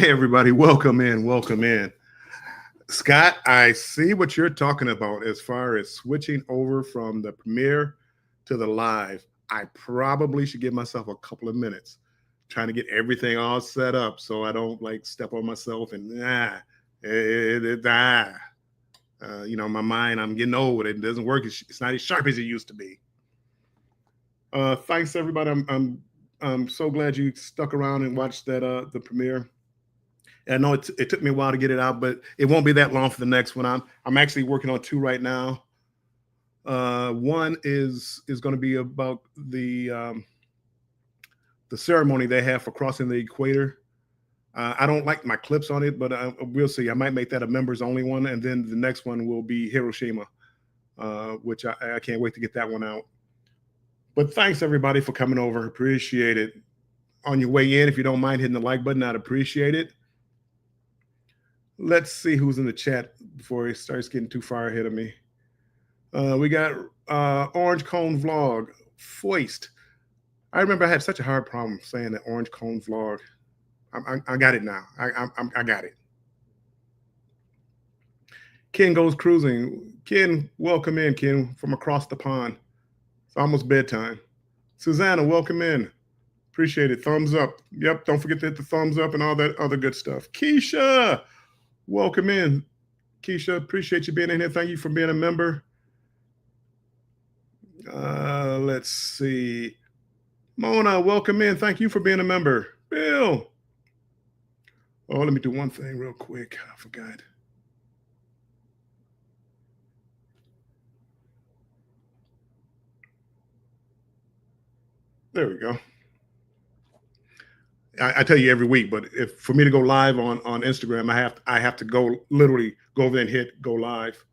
Hey, everybody, welcome in. Welcome in. Scott, I see what you're talking about as far as switching over from the premiere to the live. I probably should give myself a couple of minutes trying to get everything all set up so I don't like step on myself and my mind, I'm getting old. It doesn't work. It's not as sharp as it used to be. Thanks, everybody. I'm so glad you stuck around and watched that the premiere. I know it took me a while to get it out, but it won't be that long for the next one. I'm actually working on two right now. One is going to be about the ceremony they have for crossing the equator. I don't like my clips on it, but we'll see. I might make that a members only one, and then the next one will be Hiroshima, which I can't wait to get that one out. But thanks everybody for coming over. Appreciate it. On your way in, if you don't mind hitting the like button, I'd appreciate it. Let's see who's in the chat before he starts getting too far ahead of me. We got Orange Cone Vlog, Foist. I remember I had such a hard problem saying that Orange Cone Vlog. I got it now. I got it. Ken Goes Cruising. Ken, welcome in, Ken, from across the pond. It's almost bedtime. Susanna, welcome in. Appreciate it. Thumbs up. Yep, don't forget to hit the thumbs up and all that other good stuff. Keisha, welcome in. Keisha, appreciate you being in here. Thank you for being a member. Let's see. Mona, welcome in. Thank you for being a member. Bill. Oh, let me do one thing real quick. I forgot. There we go. I tell you every week, but if for me to go live on Instagram, I have to literally go over there and hit go live.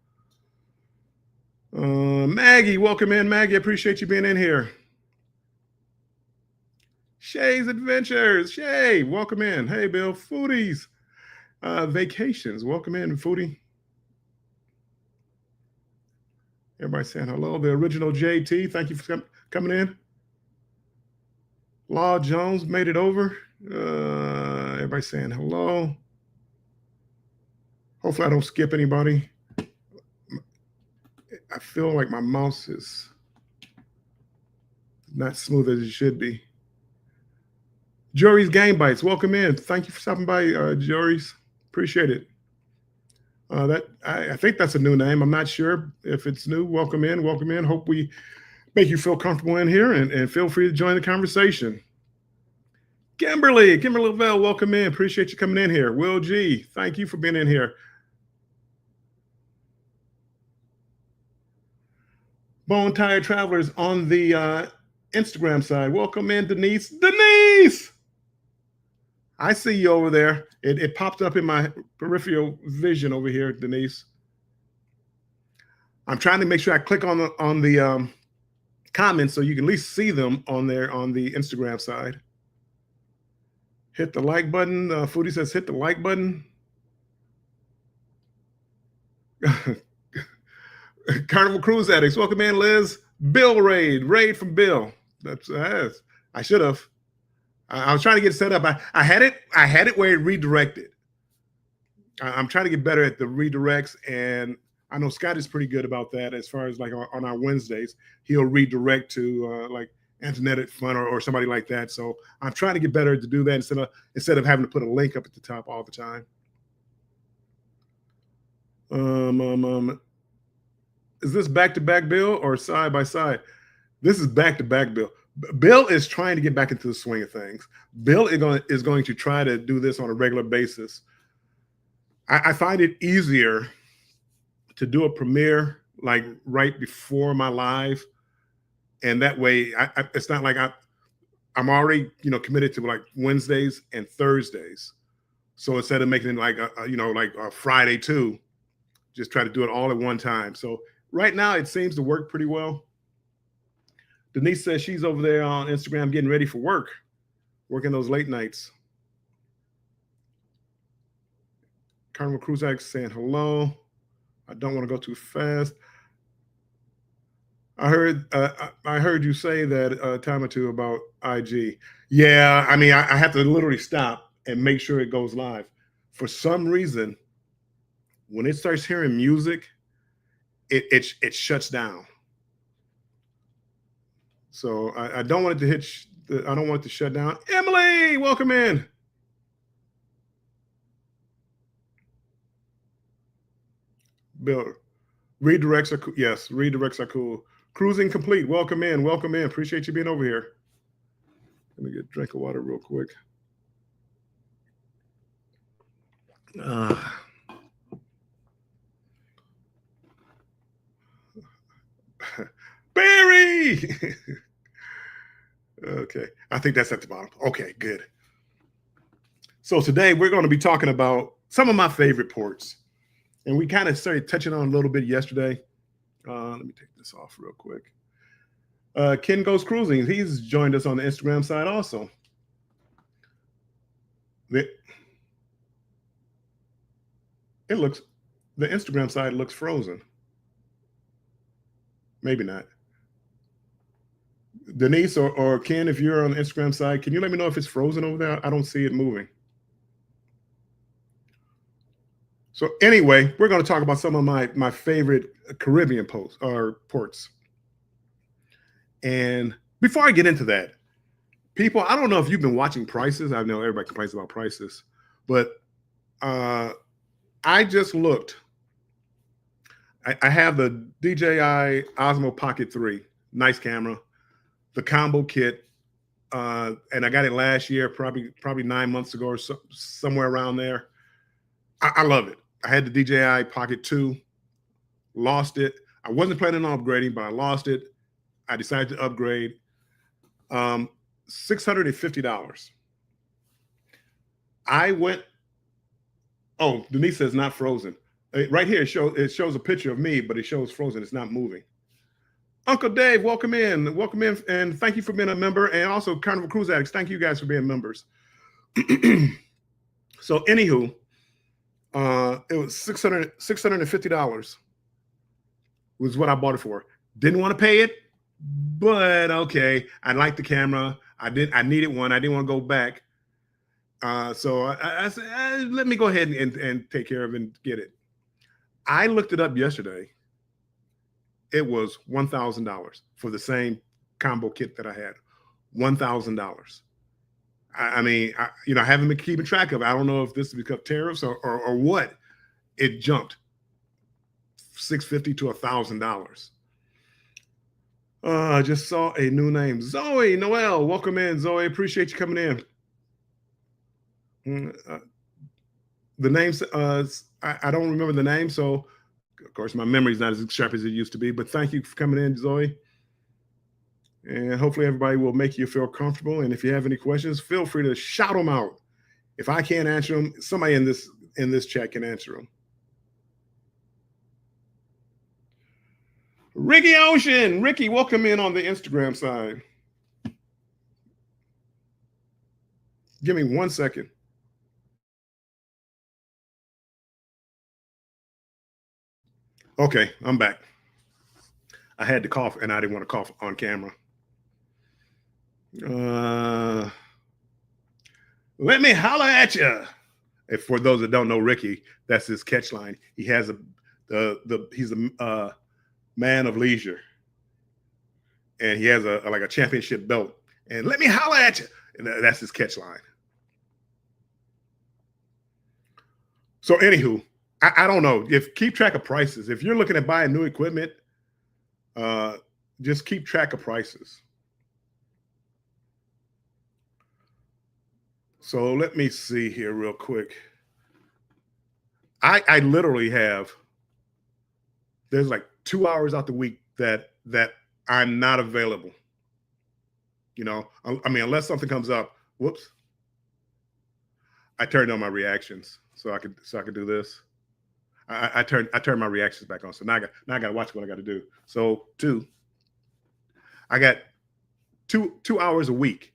Maggie, welcome in, Maggie. Appreciate you being in here. Shay's Adventures. Shay, welcome in. Hey, Bill. Foodies. Vacations. Welcome in, Foodie. Everybody saying hello. The original JT. Thank you for coming in. Law Jones made it over. Everybody saying hello. Hopefully I don't skip anybody. I feel like my mouse is not smooth as it should be. Jory's Game Bites, welcome in. Thank you for stopping by, Jory's. Appreciate it. I think that's a new name. I'm not sure if it's new. Welcome in, welcome in. Hope we make you feel comfortable in here and feel free to join the conversation. Kimberly Lavelle, welcome in. Appreciate you coming in here. Will G, thank you for being in here. Bone Tired Travelers on the Instagram side. Welcome in, Denise. Denise! I see you over there. It popped up in my peripheral vision over here, Denise. I'm trying to make sure I click on the comments so you can at least see them on there on the Instagram side. Hit the like button. Foodie says hit the like button. Carnival Cruise Addicts, welcome in, Liz. Bill Raid from Bill. That's I should have. I was trying to get set up. I had it where it redirected. I'm trying to get better at the redirects, and I know Scott is pretty good about that. As far as like on our Wednesdays, he'll redirect to like Antoinette Fun or somebody like that. So I'm trying to get better to do that instead of having to put a link up at the top all the time. Is this back-to-back Bill or side by side? This is back-to-back Bill. Bill is trying to get back into the swing of things. Bill is going to try to do this on a regular basis. I find it easier to do a premiere like right before my live, and that way it's not like I'm already committed to like Wednesdays and Thursdays. So instead of making it like a Friday too, just try to do it all at one time. So right now it seems to work pretty well. Denise says she's over there on Instagram getting ready for work, working those late nights. Carnival Cruise Addicts saying hello. I don't want to go too fast. I heard you say that a time or two about IG. Yeah, I mean, I have to literally stop and make sure it goes live. For some reason, when it starts hearing music, it shuts down. So I don't want it to hit. I don't want it to shut down. Emily, welcome in. Bill, redirects are cool. Yes, redirects are cool. Cruising complete. Welcome in. Welcome in. Appreciate you being over here. Let me get a drink of water real quick. Barry. Okay, I think that's at the bottom. Okay, good. So today we're going to be talking about some of my favorite ports, and we kind of started touching on a little bit yesterday. Let me take this off real quick. Ken Goes Cruising. He's joined us on the Instagram side also. The Instagram side looks frozen. Maybe not. Denise or Ken, if you're on the Instagram side, can you let me know if it's frozen over there? I don't see it moving. So anyway, we're going to talk about some of my favorite Caribbean ports. And before I get into that, people, I don't know if you've been watching prices. I know everybody complains about prices, but I just looked. I have the DJI Osmo Pocket 3, nice camera, the combo kit, and I got it last year, probably 9 months ago or somewhere around there. I love it. I had the DJI Pocket 2, lost it. I wasn't planning on upgrading, but I lost it. I decided to upgrade. $650. I went. Oh, Denise says not frozen. Right here, it shows a picture of me, but it shows frozen. It's not moving. Uncle Dave, welcome in, and thank you for being a member, and also Carnival Cruise Addicts. Thank you guys for being members. So, anywho, it was $650 was what I bought it for. Didn't want to pay it, but okay. I liked the camera. I needed one. I didn't want to go back. So I said, let me go ahead and take care of it and get it. I looked it up yesterday. It was $1,000 for the same combo kit that I had. $1,000. I mean, I haven't been keeping track of it. I don't know if this is because of tariffs or what. It jumped $650 to $1,000. I just saw a new name, Zoe Noel. Welcome in, Zoe. Appreciate you coming in. The names, I don't remember the name, so of course my memory is not as sharp as it used to be. But thank you for coming in, Zoe. And hopefully everybody will make you feel comfortable. And if you have any questions, feel free to shout them out. If I can't answer them, somebody in this chat can answer them. Ricky Ocean. Ricky, welcome in on the Instagram side. Give me 1 second. Okay, I'm back. I had to cough, and I didn't want to cough on camera. Let me holler at you. If for those that don't know Ricky, that's his catch line. He has he's a man of leisure, and he has a championship belt. And let me holler at you, and that's his catch line. So, anywho, I don't know. Keep track of prices. If you're looking at buying new equipment, just keep track of prices. So let me see here real quick. I literally have, there's like 2 hours out the week that I'm not available. I mean, unless something comes up, whoops. I turned on my reactions so I could do this. I turned my reactions back on. So now I got to watch what I got to do. So I got two hours a week.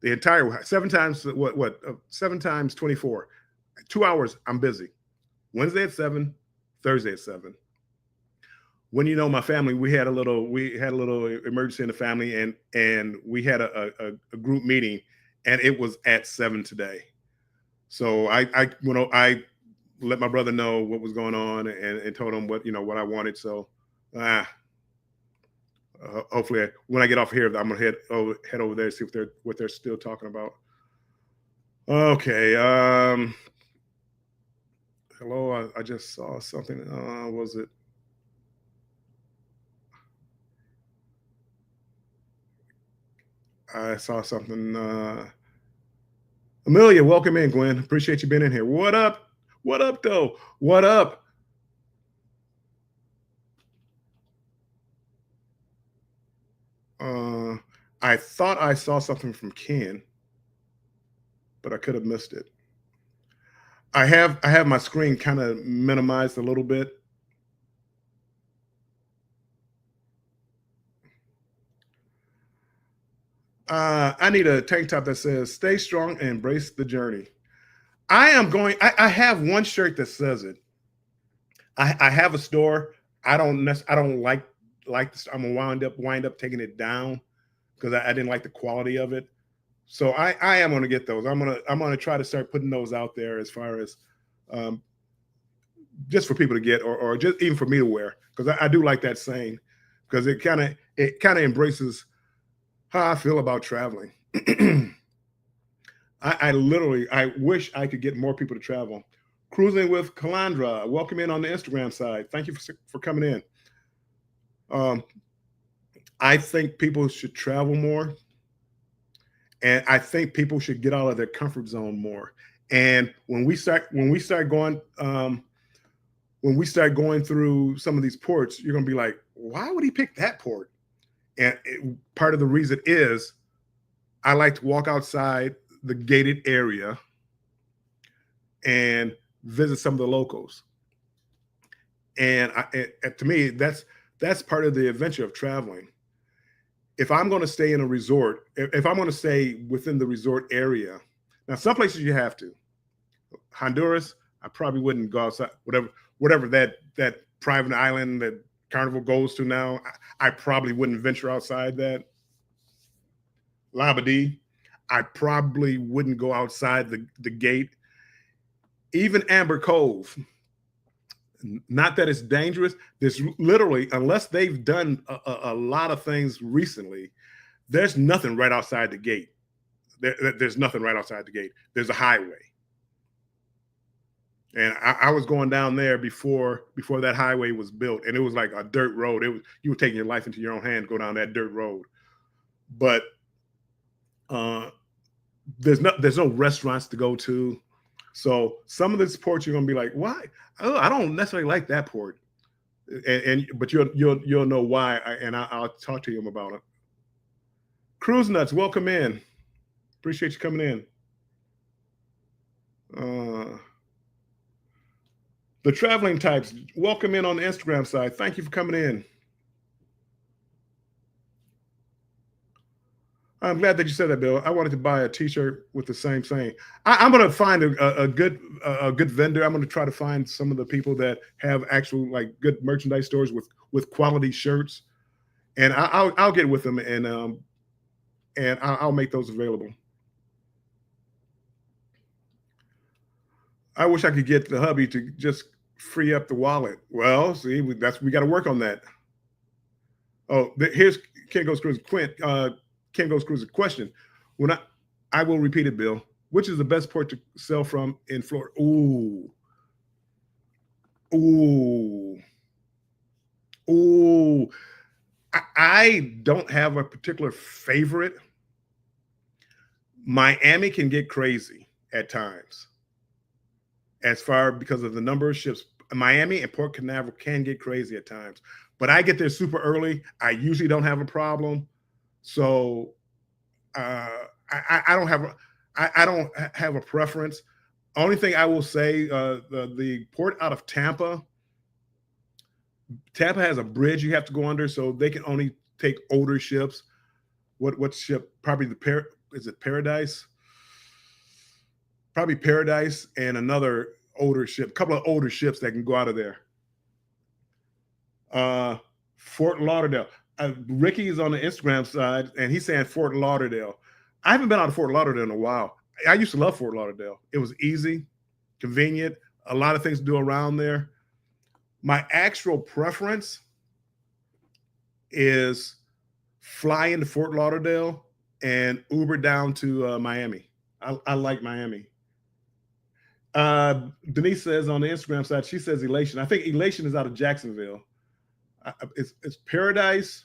The entire 7 times 7 times 24. 2 hours I'm busy. Wednesday at 7, Thursday at 7. When my family, we had a little emergency in the family, and we had a group meeting, and it was at 7 today. So I let my brother know what was going on and told him what I wanted. So ah, hopefully when I get off here, I'm gonna head over there, see what they're still talking about. Okay. Hello. I just saw something. Was it? I saw something. Amelia, welcome in, Gwen. Appreciate you being in here. What up? What up, though? What up? Uh, I thought I saw something from Ken, but I could have missed it. I have my screen kind of minimized a little bit. I need a tank top that says "Stay strong and embrace the journey." I am going. I have one shirt that says it. I have a store. I don't like this. I'm gonna wind up taking it down because I didn't like the quality of it. So I am gonna get those. I'm gonna try to start putting those out there as far as um, just for people to get or just even for me to wear because I do like that saying because it kind of embraces how I feel about traveling. I literally I wish I could get more people to travel. Cruising with Calandra, welcome in on the Instagram side. Thank you for coming in. Um, I think people should travel more, and I think people should get out of their comfort zone more. And when we start going through some of these ports, you're gonna be like, why would he pick that port? And part of the reason is I like to walk outside the gated area and visit some of the locals. And to me, that's part of the adventure of traveling. If I'm going to stay in a resort, if I'm going to stay within the resort area, now some places you have to. Honduras, I probably wouldn't go outside. Whatever that private island that Carnival goes to now, I probably wouldn't venture outside that. Labadee, I probably wouldn't go outside the gate. Even Amber Cove, not that it's dangerous. There's literally, unless they've done a lot of things recently, there's nothing right outside the gate. There's nothing right outside the gate. There's a highway, and I was going down there before that highway was built, and it was like a dirt road. It was you were taking your life into your own hand to go down that dirt road. But uh, there's no restaurants to go to. So some of the ports you're gonna be like, why? Oh, I don't necessarily like that port, but you'll know why, and I'll talk to you about it. Cruise Nuts, welcome in. Appreciate you coming in. Uh, the traveling types, welcome in on the Instagram side. Thank you for coming in. I'm glad that you said that, Bill. I wanted to buy a T-shirt with the same saying. I'm going to find a good vendor. I'm going to try to find some of the people that have actual like good merchandise stores with quality shirts, and I'll get with them and I'll make those available. I wish I could get the hubby to just free up the wallet. Well, see, we got to work on that. Oh, here's Ken Goes Cruise Quint. Ken Goes Cruise question. When I will repeat it, Bill. Which is the best port to sell from in Florida? Ooh, ooh, ooh. I don't have a particular favorite. Miami can get crazy at times, as far because of the number of ships. Miami and Port Canaveral can get crazy at times, but I get there super early. I usually don't have a problem. So I don't have I don't have a preference. Only thing I will say, the port out of Tampa, Tampa has a bridge you have to go under, so they can only take older ships. What ship? Probably is it Paradise? Probably Paradise and another older ship, a couple of older ships that can go out of there. Uh, Fort Lauderdale. Ricky is on the Instagram side, and he's saying Fort Lauderdale. I haven't been out of Fort Lauderdale in a while. I used to love Fort Lauderdale. It was easy, convenient, a lot of things to do around there. My actual preference is fly into Fort Lauderdale and Uber down to Miami. I like Miami. Denise says on the Instagram side, she says Elation. I think Elation is out of Jacksonville. It's Paradise.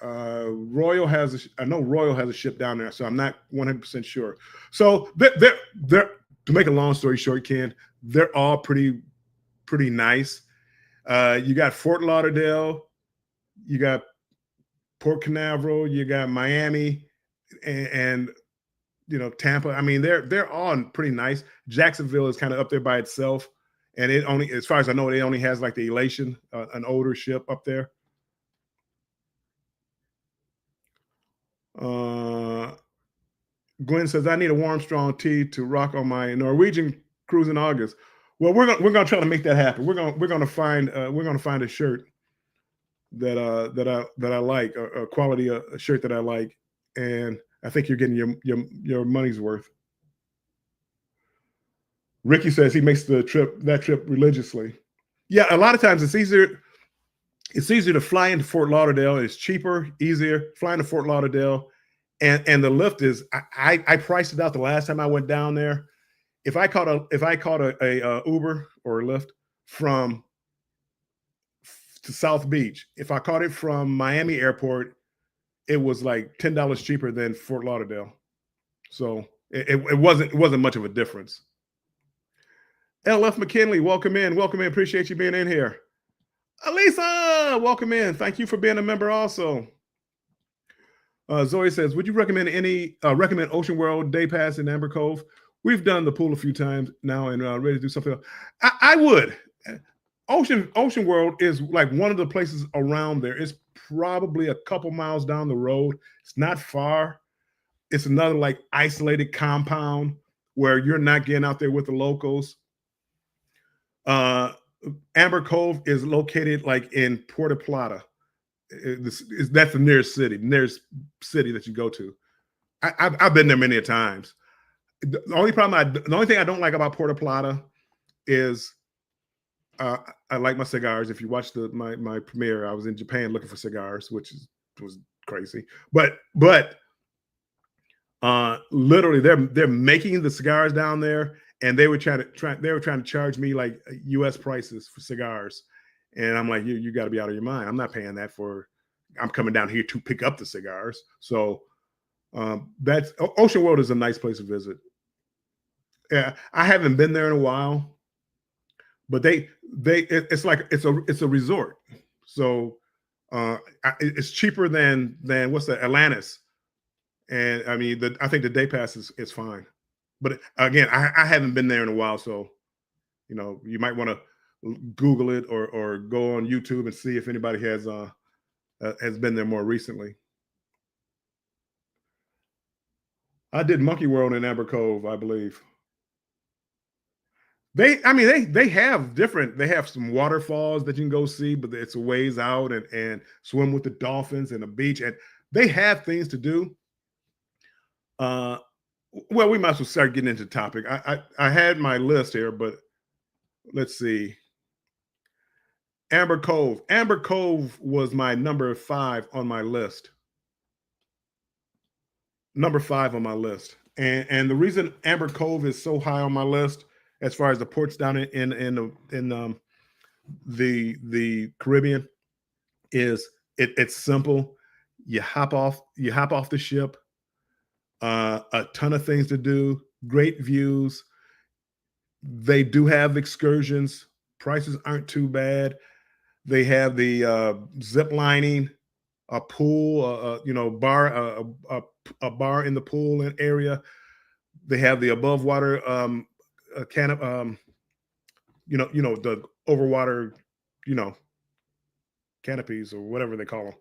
Royal has I know Royal has a ship down there, so I'm not 100% sure. So they're to make a long story short, Ken, they're all pretty nice. You got Fort Lauderdale, you got Port Canaveral, you got Miami, and Tampa. I mean, they're all pretty nice. Jacksonville is kind of up there by itself, and it only, as far as I know, it only has like the Elation, an older ship up there. Gwen says, I need a warm, strong tea to rock on my Norwegian cruise in August. Well, we're gonna try to make that happen. We're gonna find a shirt that I like, a quality a shirt that I like, and I think you're getting your money's worth. Ricky says he makes that trip religiously. Yeah, a lot of times it's easier to fly into Fort Lauderdale. It's cheaper, easier. Flying to Fort Lauderdale, and the lift is, I priced it out the last time I went down there. If I caught a Uber or a Lyft from to South Beach, if I caught it from Miami Airport, it was like $10 cheaper than Fort Lauderdale. So it wasn't much of a difference. LF McKinley, welcome in. Appreciate you being in here. Alisa, welcome in. Thank you for being a member also. Zoe says, would you recommend Ocean World Day Pass in Amber Cove? We've done the pool a few times now and ready to do something else. I would. Ocean World is like one of the places around there. It's probably a couple miles down the road. It's not far. It's another like isolated compound where you're not getting out there with the locals. Amber Cove is located like in Puerto Plata. That's the nearest city that you go to. I've been there many times. The only thing I don't like about Puerto Plata is I like my cigars. If you watch my premiere, I was in Japan looking for cigars, which was crazy. But literally they're making the cigars down there, and they were trying to charge me like US prices for cigars. And I'm like, you got to be out of your mind. I'm not paying that I'm coming down here to pick up the cigars. So that's Ocean World is a nice place to visit. Yeah, I haven't been there in a while, but it's a resort. So it's cheaper than what's the Atlantis. And I mean, I think the day pass is fine. But again, I haven't been there in a while, so you might want to Google it or go on YouTube and see if anybody has been there more recently. I did Monkey World in Amber Cove, I believe. They have some waterfalls that you can go see, but it's a ways out, and swim with the dolphins and a beach, and they have things to do. Well, we might as well start getting into the topic. I had my list here, but let's see. Amber Cove. Amber Cove was my number 5 on my list. Number 5 on my list. And the reason Amber Cove is so high on my list, as far as the ports down in the Caribbean, is it's simple. You hop off the ship. A ton of things to do. Great views. They do have excursions. Prices aren't too bad. They have the zip lining, a pool, bar, a bar in the pool area. They have the above water the overwater, canopies or whatever they call them.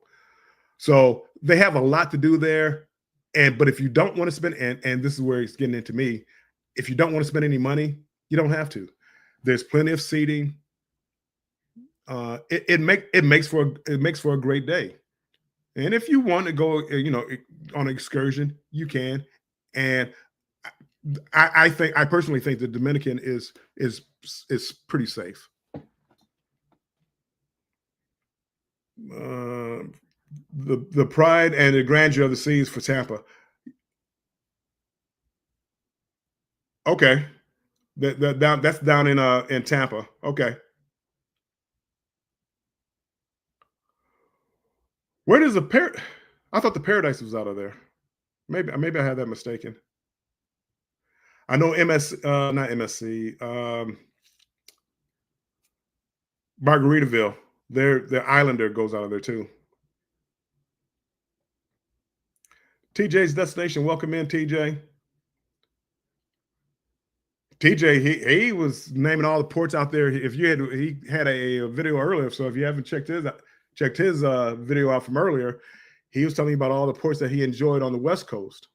So they have a lot to do there. But if you don't want to spend, and this is where it's getting into me, if you don't want to spend any money, you don't have to. There's plenty of seating. It makes for a great day. And if you want to go, on an excursion, you can. And I personally think the Dominican is pretty safe. Uh, the pride and the grandeur of the seas for Tampa. Okay, that's down in Tampa. Okay, where does the I thought the Paradise was out of there. Maybe I had that mistaken. I know not MSC, Margaritaville. Their Islander goes out of there too. TJ's destination. Welcome in, TJ. TJ, he was naming all the ports out there. If you had he had a video earlier, so if you haven't checked his video out from earlier, he was telling you about all the ports that he enjoyed on the West Coast.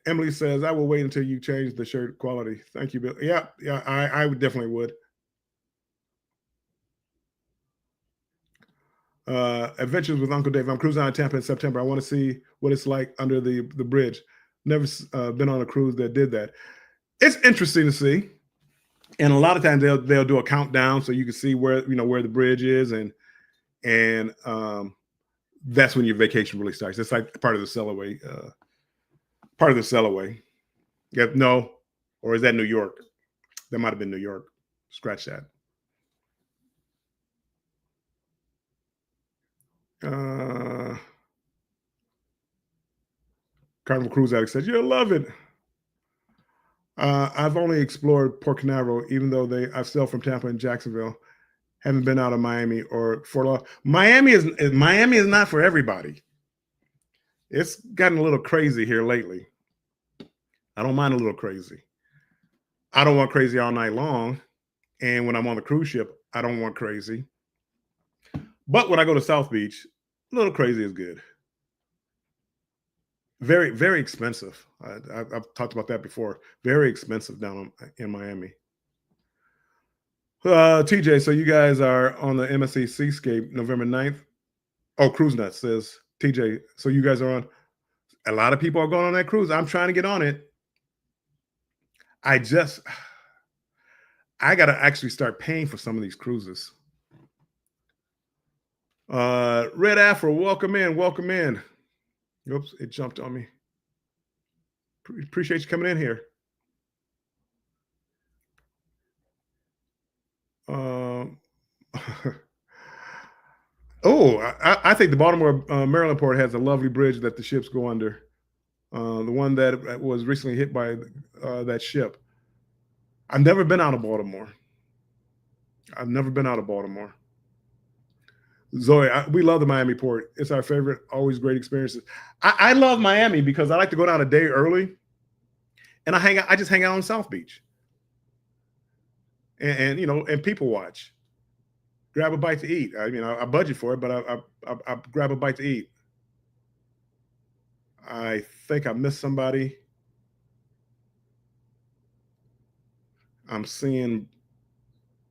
Emily says, "I will wait until you change the shirt quality." Thank you, Bill. Yeah, yeah, I would definitely would. Adventures with Uncle Dave. I'm cruising out of Tampa in September. I want to see what it's like under the bridge. Never been on a cruise that did that. It's interesting to see, and a lot of times they'll do a countdown so you can see where the bridge is, and that's when your vacation really starts. It's like part of the sail away. Part of the sail away. Yeah, no, or is that New York? That might have been New York. Scratch that. Uh, Carnival Cruise Addict says, "You'll love it." I've only explored Port Canaveral, even though I've sailed from Tampa and Jacksonville. Haven't been out of Miami or Fort Lauderdale. Miami is not for everybody. It's gotten a little crazy here lately. I don't mind a little crazy. I don't want crazy all night long. And when I'm on the cruise ship, I don't want crazy. But when I go to South Beach, a little crazy is good. Very, very expensive. I've talked about that before. Very expensive down in Miami. TJ, so you guys are on the MSC Seascape November 9th. Oh, Cruise Nuts says TJ. So you guys are on. A lot of people are going on that cruise. I'm trying to get on it. I just, I got to actually start paying for some of these cruises. Red Afro, welcome in. Welcome in. Oops, it jumped on me. Appreciate you coming in here. Um, oh, I think the Baltimore Maryland port has a lovely bridge that the ships go under. The one that was recently hit by that ship. I've never been out of Baltimore. I've never been out of Baltimore. Zoe, we love the Miami port. It's our favorite. Always great experiences. I love Miami because I like to go down a day early, and I hang out. I just hang out on South Beach, and people watch. Grab a bite to eat. I budget for it, but I grab a bite to eat. I think I missed somebody. I'm seeing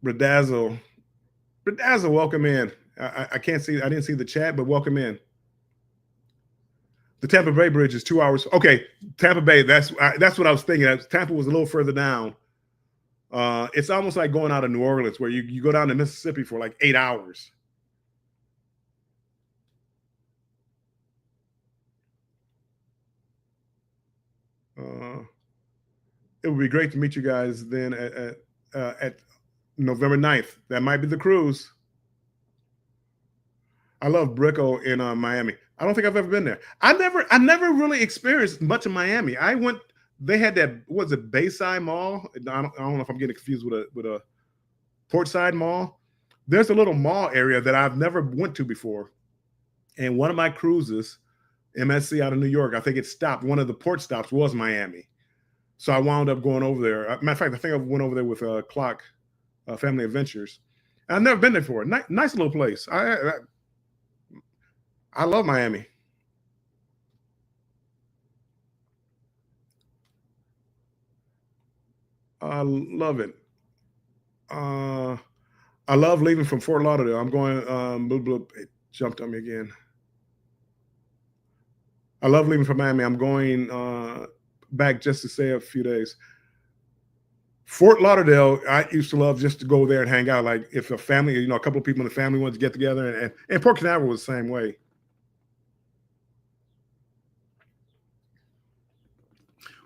Bedazzle. Bedazzle, welcome in. I can't see. I didn't see the chat, but welcome in. The Tampa Bay Bridge is 2 hours. Okay, Tampa Bay. That's what I was thinking. Tampa was a little further down. It's almost like going out of New Orleans, where you go down to Mississippi for like 8 hours. It would be great to meet you guys then at November 9th. That might be the cruise. I love Brickell in Miami. I don't think I've ever been there. I never really experienced much of Miami. I went. They had that. What was it, Bayside Mall? I don't know if I'm getting confused with a Portside Mall. There's a little mall area that I've never went to before. And one of my cruises, MSC out of New York, I think it stopped. One of the port stops was Miami. So I wound up going over there. Matter of fact, I think I went over there with Clock Family Adventures. I've never been there before. Nice little place. I love Miami. I love it. Uh, I love leaving from Fort Lauderdale. I'm going. It jumped on me again. I love leaving from Miami. I'm going back just to stay a few days. Fort Lauderdale, I used to love just to go there and hang out. Like if a family, a couple of people in the family wanted to get together, and Port Canaveral was the same way.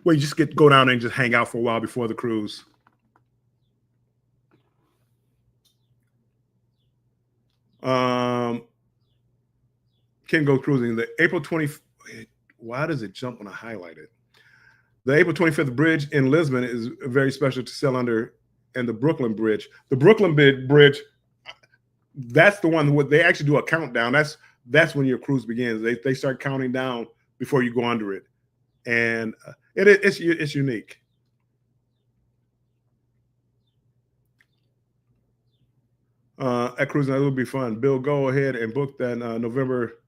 Where you just get go down there and just hang out for a while before the cruise. Can go cruising. The April 20th. Why does it jump when I highlight it? The April 25th bridge in Lisbon is very special to sail under, and the Brooklyn Bridge. The Brooklyn Bridge, that's the one where they actually do a countdown. That's when your cruise begins. They start counting down before you go under it, and it's unique. At cruising, it will be fun. Bill, go ahead and book that November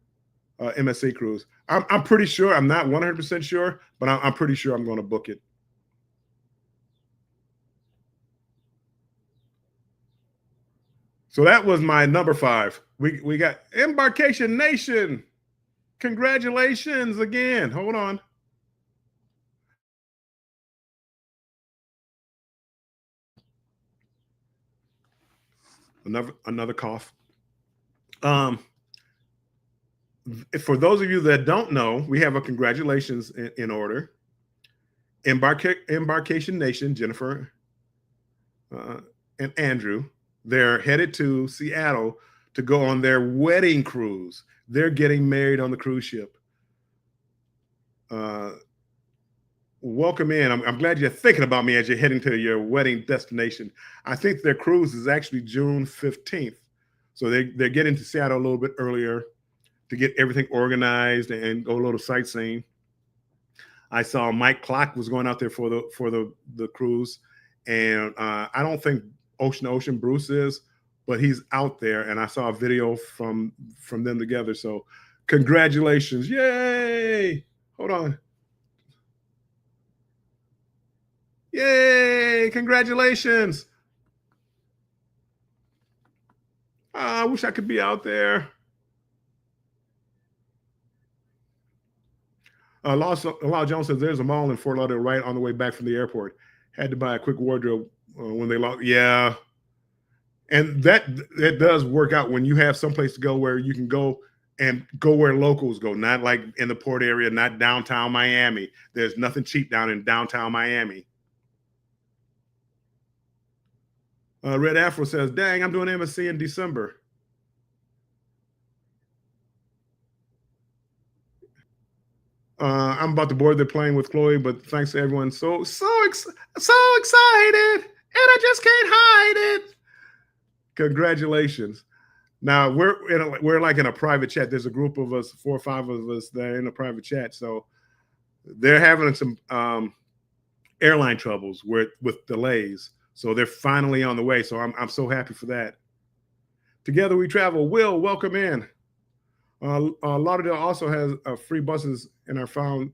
MSC cruise. I'm pretty sure. I'm not 100% sure, but I'm pretty sure I'm going to book it. So that was my number 5. We got Embarkation Nation. Congratulations again. Hold on. Another cough. For those of you that don't know, we have a congratulations in order. Embarkation Nation, Jennifer and Andrew, they're headed to Seattle to go on their wedding cruise. They're getting married on the cruise ship. Welcome in. I'm glad you're thinking about me as you're heading to your wedding destination. I think their cruise is actually June 15th. So they're getting to Seattle a little bit earlier to get everything organized and go a little sightseeing. I saw Mike Clock was going out there for the cruise, and I don't think Ocean Bruce is, but he's out there, and I saw a video from them together. So congratulations. Yay. Hold on. Yay. Congratulations. I wish I could be out there. Law Jones says there's a mall in Fort Lauderdale right on the way back from the airport. Had to buy a quick wardrobe when they lost. Yeah. And that does work out when you have someplace to go where you can go and go where locals go, not like in the port area, not downtown Miami. There's nothing cheap down in downtown Miami. Red Afro says, dang, I'm doing MSC in December. I'm about to board the plane with Chloe, but thanks to everyone. So excited, and I just can't hide it. Congratulations. Now we're like in a private chat. There's a group of us, 4 or 5 of us that are in a private chat. So they're having some airline troubles with delays. So they're finally on the way. So I'm so happy for that. Together we travel. Will, welcome in. Lauderdale also has free buses, and I found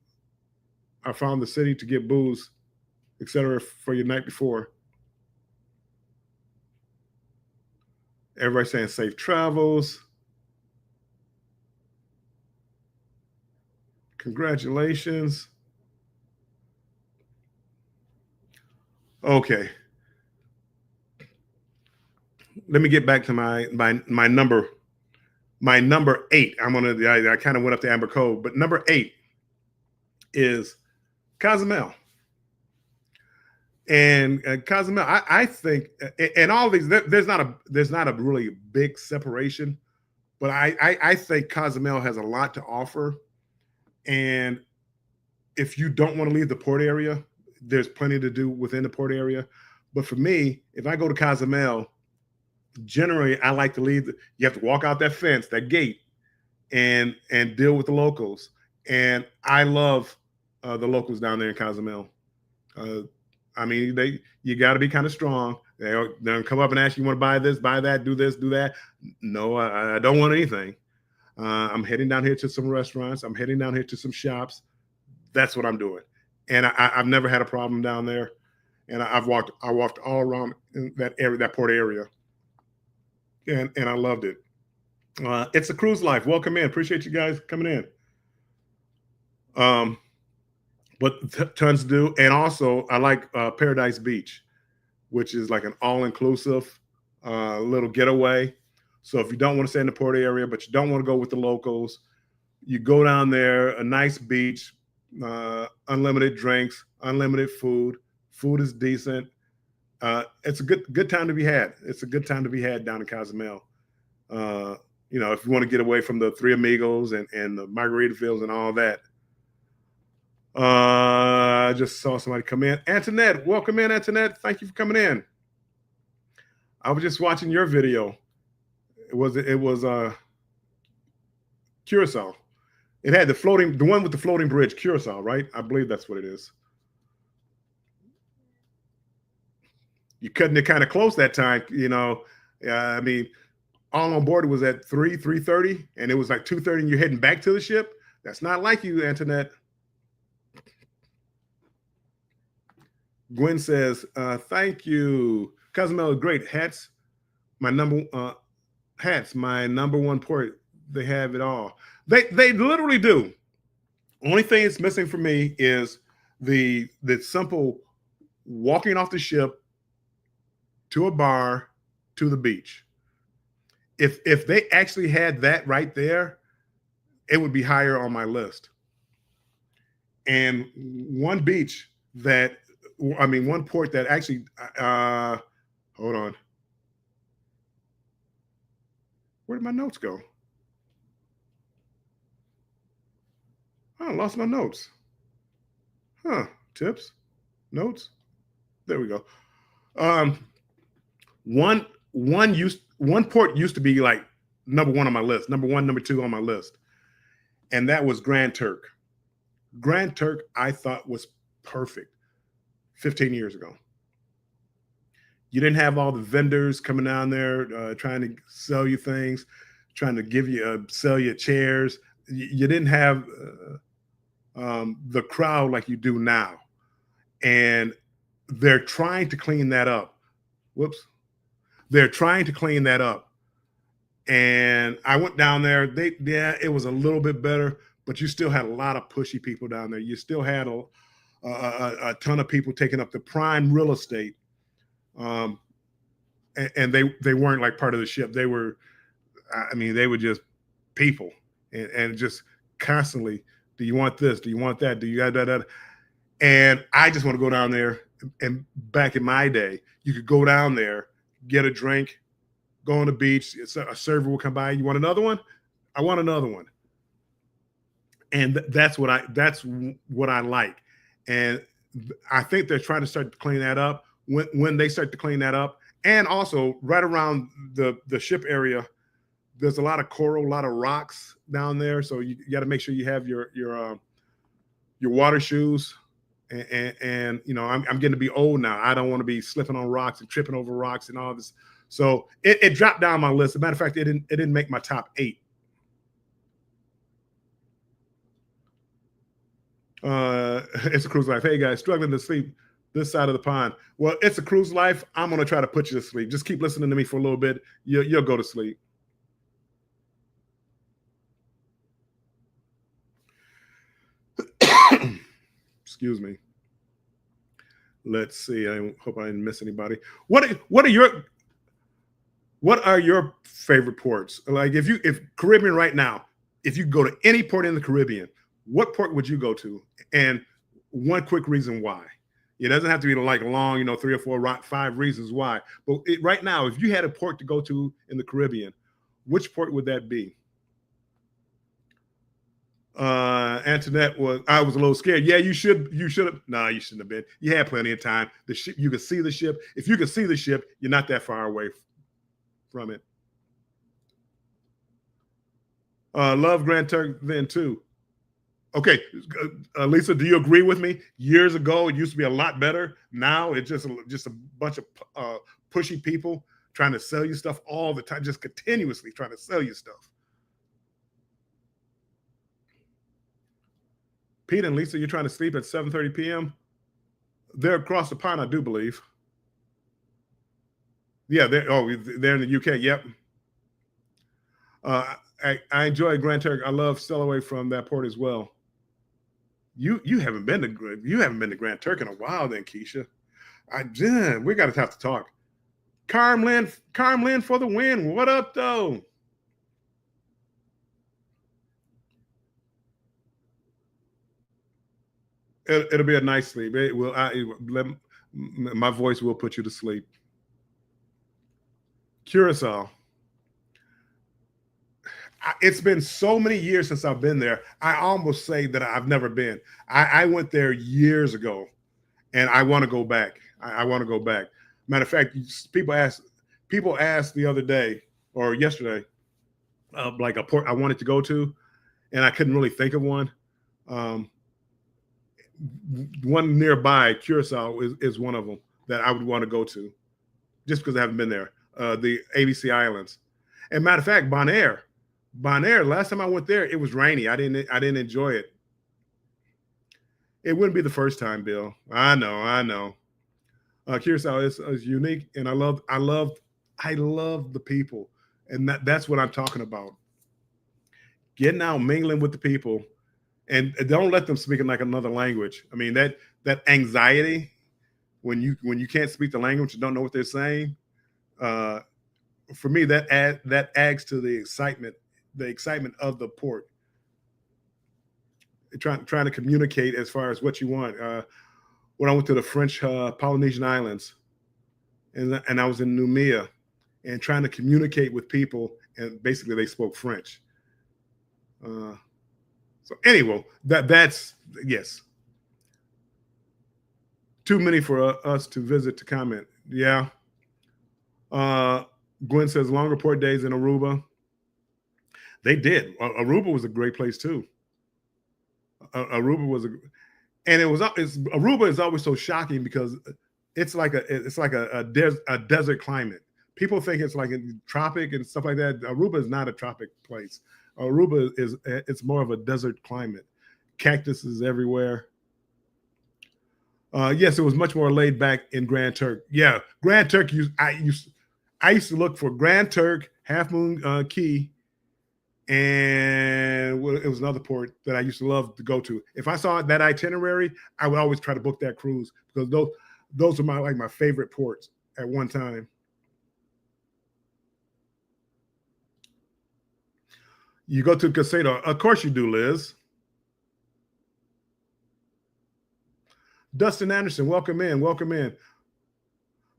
the city to get booze, etc. for your night before. Everybody saying safe travels. Congratulations. Okay. Let me get back to my number. My number 8. I kind of went up to Amber Cove, but number 8 is Cozumel. And Cozumel, I think, and all these, there's not a really big separation, but I think Cozumel has a lot to offer. And if you don't want to leave the port area, there's plenty to do within the port area. But for me, if I go to Cozumel, generally I like to leave. You have to walk out that fence, that gate, and deal with the locals. And I love the locals down there in Cozumel. I mean, you got to be kind of strong. They'll come up and ask you, want to buy this, buy that, do this, do that. No, I don't want anything. I'm heading down here to some restaurants. I'm heading down here to some shops. That's what I'm doing. And I've never had a problem down there. And I walked all around in that area, that port area. and I loved it. It's a Cruise Life. Welcome in. Appreciate you guys coming in. But tons to do, and also I like Paradise Beach, which is like an all-inclusive little getaway. So if you don't want to stay in the port area, but you don't want to go with the locals, you go down there, a nice beach, unlimited drinks, unlimited food. Food is decent. It's a good time to be had. It's a good time to be had down in Cozumel. You know, if you want to get away from the Three Amigos and the Margaritaville's and all that. I just saw somebody come in. Antoinette, welcome in, Antoinette. Thank you for coming in. I was just watching your video. It was Curacao. It had the one with the floating bridge, Curacao, right? I believe that's what it is. You cutting it kind of close that time, you know. I mean, all on board was at 3:30, and it was like 2:30, and you're heading back to the ship. That's not like you, Antoinette. Gwen says, thank you. Cozumel is great. Hats, my number one port. They have it all. They literally do. Only thing that's missing for me is the simple walking off the ship to a bar to the beach. If they actually had that right there, it would be higher on my list. And one beach that, I mean, one port that actually, hold on. Where did my notes go? Oh, I lost my notes. Huh, tips, notes. There we go. One port used to be like number one on my list, number one, number two on my list. And that was Grand Turk. Grand Turk, I thought was perfect 15 years ago. You didn't have all the vendors coming down there trying to sell you things, trying to give you sell you chairs. You didn't have the crowd like you do now, and they're trying to clean that up. Whoops, they're trying to clean that up. And I went down there. It was a little bit better, but you still had a lot of pushy people down there. You still had a ton of people taking up the prime real estate. And they weren't like part of the ship. They were, I mean, they were just people and just constantly, do you want this? Do you want that? Do you got that? And I just want to go down there. And back in my day, you could go down there, get a drink, go on the beach. A server will come by. You want another one? I want another one. And that's what I like. And I think they're trying to start to clean that up. When they start to clean that up, and also right around the ship area, there's a lot of coral, a lot of rocks down there. So you got to make sure you have your water shoes. And you know, I'm getting to be old now. I don't want to be slipping on rocks and tripping over rocks and all this. So it dropped down my list. As a matter of fact, it didn't make my top 8. It's a Cruise Life. Hey guys, struggling to sleep this side of the pond. Well, it's a Cruise Life. I'm gonna try to put you to sleep. Just keep listening to me for a little bit. You'll go to sleep. Excuse me. Let's see. I hope I didn't miss anybody. What are your favorite ports? Like if Caribbean right now, if you go to any port in the Caribbean, what port would you go to? And one quick reason why. It doesn't have to be like long, 3 or 4, 5 reasons why. But right now, if you had a port to go to in the Caribbean, which port would that be? Antoinette I was a little scared. Yeah, you should have. No, you shouldn't have been. You had plenty of time. The ship, you could see the ship. If you could see the ship, you're not that far away from it. Love Grand Turk then too. Okay, Lisa, do you agree with me? Years ago, it used to be a lot better. Now it's just a bunch of pushy people trying to sell you stuff all the time, just continuously trying to sell you stuff. Pete and Lisa, you're trying to sleep at 7:30 p.m. They're across the pond, I do believe. Yeah, they're in the UK. Yep. I enjoy Grand Turk. I love Stowaway from that port as well. You haven't been to Grand Turk in a while, then Keisha. We got to have to talk. Carmlin for the win. What up, though? It'll be a nice sleep. My voice will put you to sleep. Curacao. It's been so many years since I've been there. I almost say that I've never been. I went there years ago, and I want to go back. I want to go back. Matter of fact, people asked the other day or yesterday, like a port I wanted to go to, and I couldn't really think of one. Um, one nearby, Curacao, is one of them that I would want to go to, just because I haven't been there. The ABC Islands, and matter of fact, Bonaire. Bonaire. Last time I went there, it was rainy. I didn't enjoy it. It wouldn't be the first time, Bill. I know. I know. Curacao is unique, and I love the people, and that's what I'm talking about. Getting out, mingling with the people, and don't let them speak in like another language. I mean that anxiety when you can't speak the language and don't know what they're saying. Uh, for me, that adds to the excitement of the port. Trying to communicate as far as what you want. When I went to the French Polynesian Islands, and I was in Noumea, and trying to communicate with people, and basically they spoke French. So anyway, that's yes. Too many for us to visit to comment. Yeah. Gwen says longer port days in Aruba. They did. Aruba was a great place too. Aruba was and Aruba is always so shocking because it's like a desert climate. People think it's like a tropic and stuff like that. Aruba is not a tropic place. Aruba it's more of a desert climate. Cactuses everywhere. Yes, it was much more laid back in Grand Turk. Yeah, Grand Turk. I used to look for Grand Turk, Half Moon Key, and it was another port that I used to love to go to. If I saw that itinerary, I would always try to book that cruise because those are my favorite ports at one time. You go to the casino, of course you do, Liz. Dustin Anderson, welcome in, welcome in.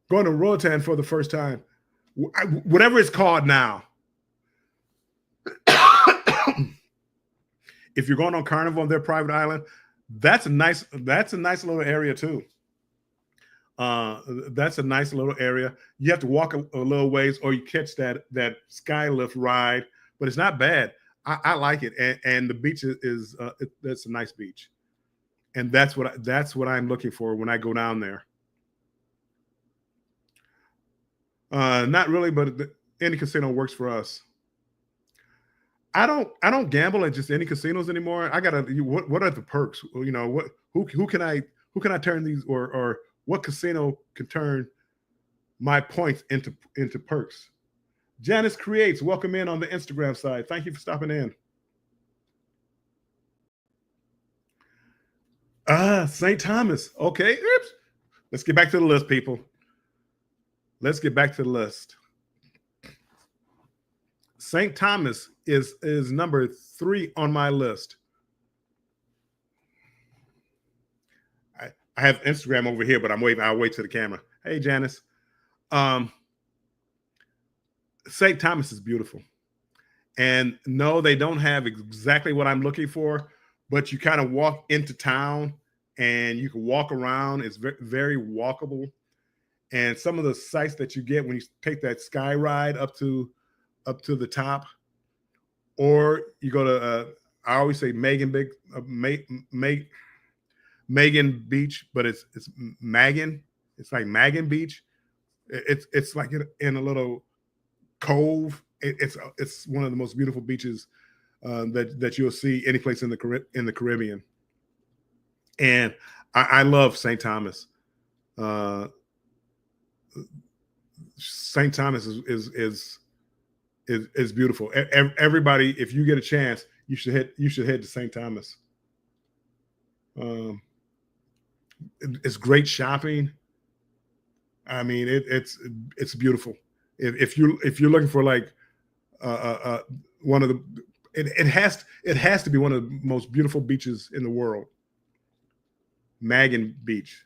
Going to Roatan for the first time, whatever it's called now. If you're going on Carnival on their private island, that's a nice little area too. That's a nice little area. You have to walk a little ways, or you catch that sky lift ride, but it's not bad. I like it, and the beach is that's a nice beach, and that's what I'm looking for when I go down there. Not really, but any casino works for us. I don't gamble at just any casinos anymore. I gotta what are the perks? You know what who can I turn these or what casino can turn my points into perks? Janice Creates, welcome in on the Instagram side. Thank you for stopping in. St. Thomas. Okay. Oops. Let's get back to the list, people. Let's get back to the list. St. Thomas is number 3 on my list. I have Instagram over here, but I'll wait to the camera. Hey, Janice. St. Thomas is beautiful. And no, they don't have exactly what I'm looking for, but you kind of walk into town and you can walk around. It's very, very walkable. And some of the sights that you get when you take that sky ride up to the top, or you go to I always say Megan Beach, but it's Magan. It's like Magan Beach. It's like in a little cove. It's one of the most beautiful beaches that you'll see any place in the Caribbean. And I love St. Thomas. St. Thomas is is beautiful. Everybody, if you get a chance, you should head to St. Thomas. Um, it's great shopping. I mean, it's beautiful. If you're looking for like one of the it has to be one of the most beautiful beaches in the world, Magan Beach.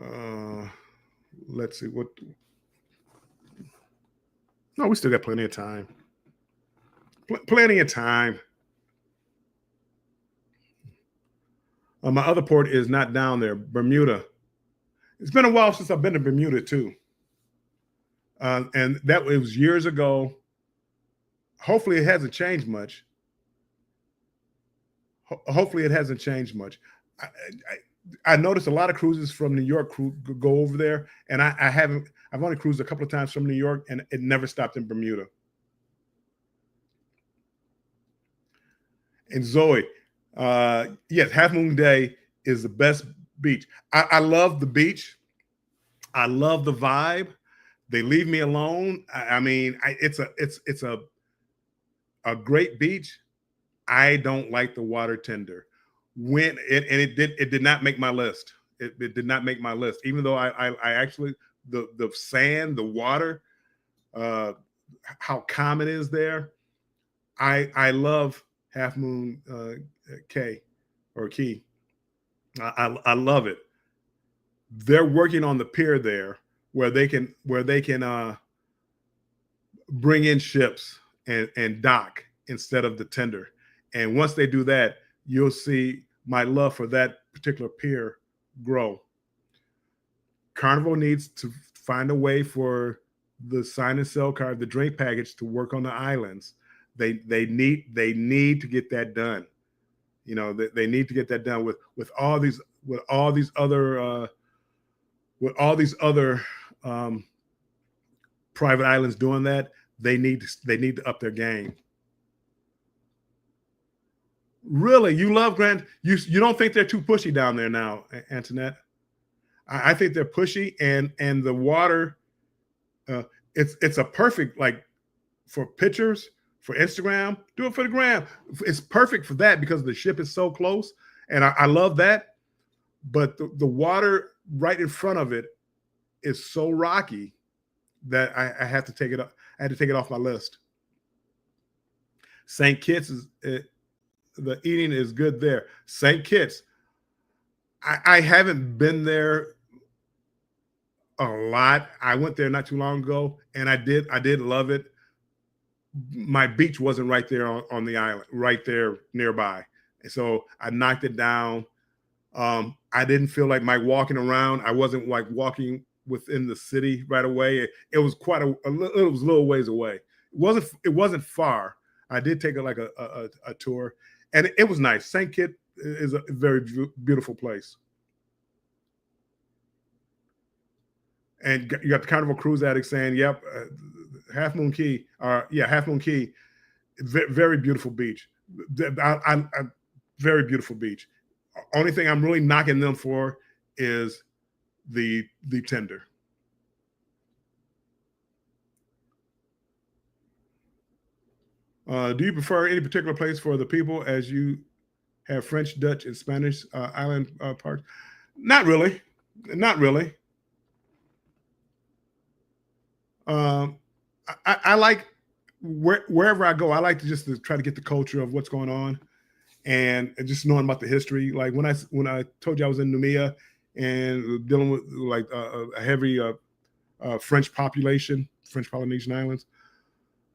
Uh, let's see what. No, we still got plenty of time. Plenty of time. My other port is not down there, Bermuda. It's been a while since I've been to Bermuda too, and that it was years ago. Hopefully, it hasn't changed much. Hopefully, it hasn't changed much. I, I noticed a lot of cruises from New York go over there, and I haven't. I've only cruised a couple of times from New York, and it never stopped in Bermuda. And Zoe, yes, Half Moon Day is the best beach. I love the beach. I love the vibe. They leave me alone. I mean, it's a great beach. I don't like the water tender. It did not make my list. It did not make my list, even though I actually the sand, the water, uh, how calm it is there. I love Half Moon K or Key. I love it. They're working on the pier there where they can bring in ships and dock instead of the tender. And once they do that, you'll see my love for that particular pier grow. Carnival needs to find a way for the sign and sell card, the drink package, to work on the islands. They need to get that done. You know, they need to get that done with all these other private islands doing that. They need to up their game. Really, you love Grand? You don't think they're too pushy down there now, Antoinette? I think they're pushy, and the water, it's a perfect, like, for pictures, for Instagram. Do it for the gram. It's perfect for that because the ship is so close, and I love that. But the water right in front of it is so rocky that I have to take it up. I had to take it off my list. St. Kitts the eating is good there. St. Kitts, I haven't been there a lot. I went there not too long ago, and I did love it. My beach wasn't right there on the island, right there nearby, and so I knocked it down. I didn't feel like my walking around. I wasn't like walking within the city right away. It was quite it was a little ways away. It wasn't far. I did take a tour, and it was nice. St. Kitts is a very beautiful place. And you got the Carnival Cruise Addict saying, "Yep, Half Moon Key, Half Moon Key, very beautiful beach. Very beautiful beach. Only thing I'm really knocking them for is the tender." Do you prefer any particular place for the people as you have French, Dutch, and Spanish island parks? Not really. Not really. Um, I like wherever I go. I like to try to get the culture of what's going on, and just knowing about the history. Like when I told you I was in Noumea and dealing with like a heavy French population, French Polynesian islands,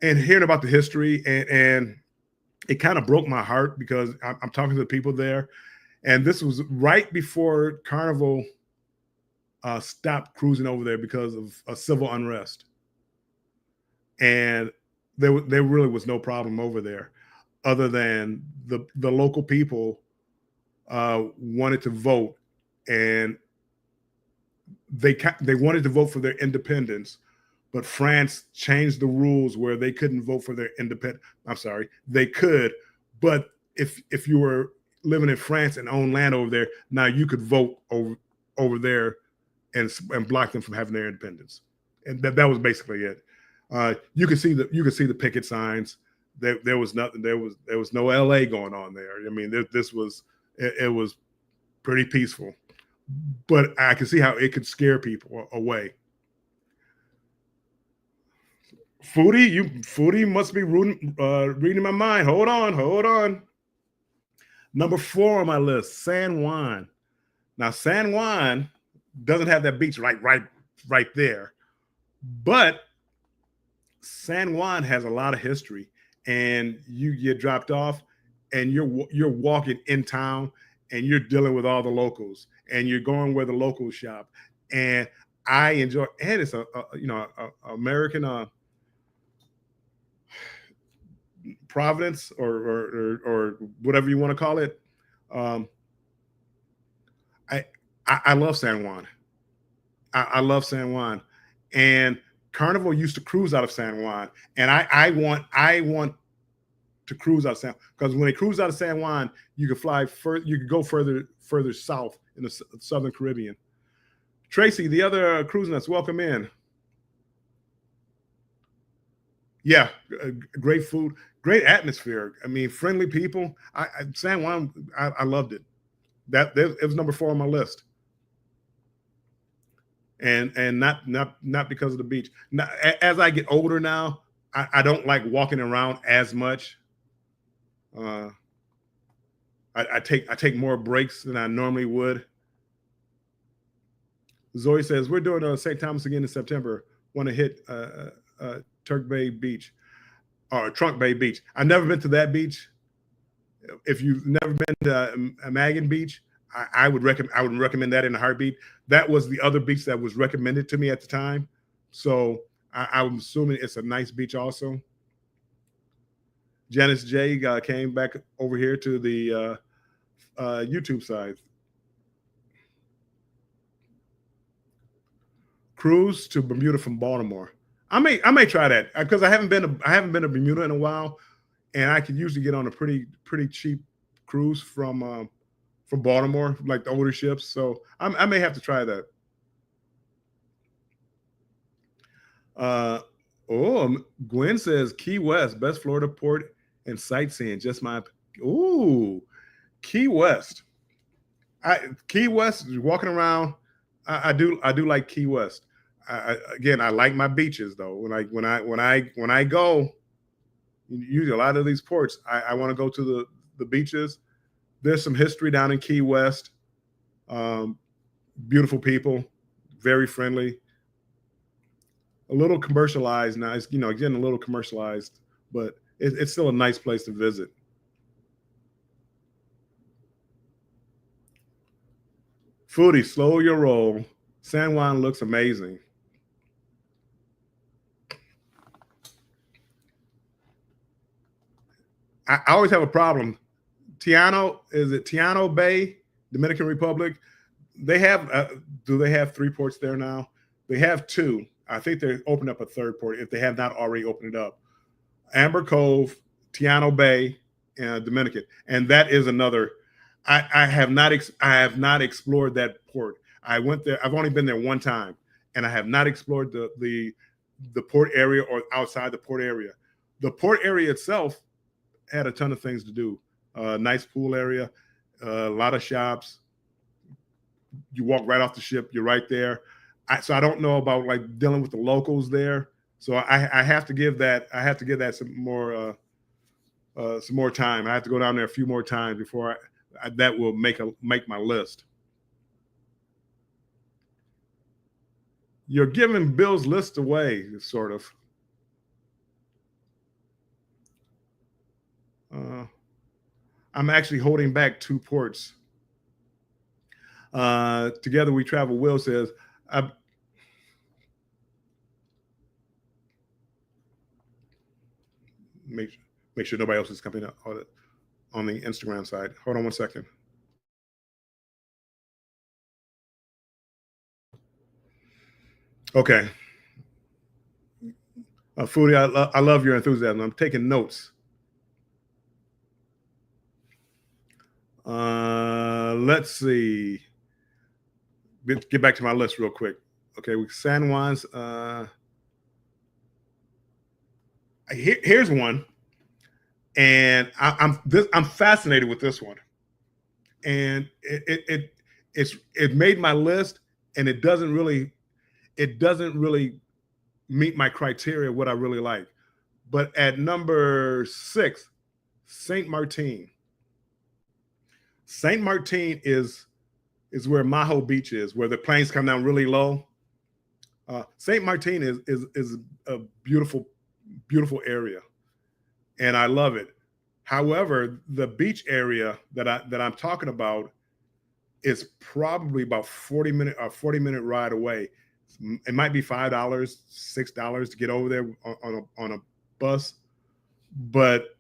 and hearing about the history, and it kind of broke my heart because I'm talking to the people there, and this was right before Carnival stopped cruising over there because of a civil unrest, and there really was no problem over there, other than the local people wanted to vote, and they wanted to vote for their independence, but France changed the rules where they couldn't vote for their independent. I'm sorry, they could, but if you were living in France and owned land over there, now you could vote over there and block them from having their independence. and that was basically it. You could see the picket signs. There was nothing. There was no LA going on there. I mean, this was it was pretty peaceful, but I can see how it could scare people away. Foodie must be reading my mind. Hold on. Number 4 on my list, San Juan. Now, San Juan doesn't have that beach right there, but San Juan has a lot of history, and you get dropped off, and you're walking in town, and you're dealing with all the locals, and you're going where the locals shop, and I enjoy. And it's American Providence or whatever you want to call it. Um, I love San Juan. I love San Juan, and Carnival used to cruise out of San Juan, and I want to cruise out of San, because when they cruise out of San Juan, you can fly further. You can go further south in the Southern Caribbean. Tracy, the other cruise nuts, welcome in. Yeah, great food, great atmosphere. I mean, friendly people. San Juan, I loved it. It was number 4 on my list, and not because of the beach. Now, as I get older now, I don't like walking around as much. I take more breaks than I normally would. Zoe says we're doing St. Thomas again in September. Want to hit Turk Bay Beach or Trunk Bay Beach. I've never been to that beach. If you've never been to Magan Beach, I would recommend that in a heartbeat. That was the other beach that was recommended to me at the time, so I'm assuming it's a nice beach also. Janice J came back over here to the YouTube side. Cruise to Bermuda from Baltimore. I may try that because I haven't been to Bermuda in a while, and I could usually get on a pretty cheap cruise from Baltimore, like the older ships. So I may have to try that. Gwen says Key West, best Florida port and sightseeing. Just my Key West. Key West, walking around. I do like Key West. Again, I like my beaches though. When I go, usually a lot of these ports, I want to go to the beaches. There's some history down in Key West. Beautiful people, very friendly. A little commercialized now. It's, again, a little commercialized, but it's still a nice place to visit. Foodie, slow your roll. San Juan looks amazing. I always have a problem. Is it Tiano Bay, Dominican Republic? They have, do they have 3 ports there now? They have 2. I think they opened up a 3rd port if they have not already opened it up. Amber Cove, Tiano Bay, and Dominican, and that is another. I have not explored that port. I went there. I've only been there one time, and I have not explored the port area or outside the port area. The port area itself had a ton of things to do. Nice pool area, a lot of shops. You walk right off the ship. You're right there. So I don't know about like dealing with the locals there. So I have to give that. I have to give that some more time. I have to go down there a few more times before that will make my list. You're giving Bill's list away, sort of. I'm actually holding back 2 ports. Together we travel. Will says, make sure nobody else is coming up on the Instagram side. Hold on one second. Okay. Foodie, I love your enthusiasm. I'm taking notes. Let's see. Get back to my list real quick. Okay, with San Juan's. Here's one, and I'm fascinated with this one, and it made my list, and it doesn't really meet my criteria what I really like. But at number 6, Saint Martin. Saint Martin is where Maho Beach is, where the planes come down really low. Saint Martin is a beautiful area, and I love it. However, the beach area that I'm talking about is probably about 40-minute ride away. It might be $5, $6 to get over there on a bus, but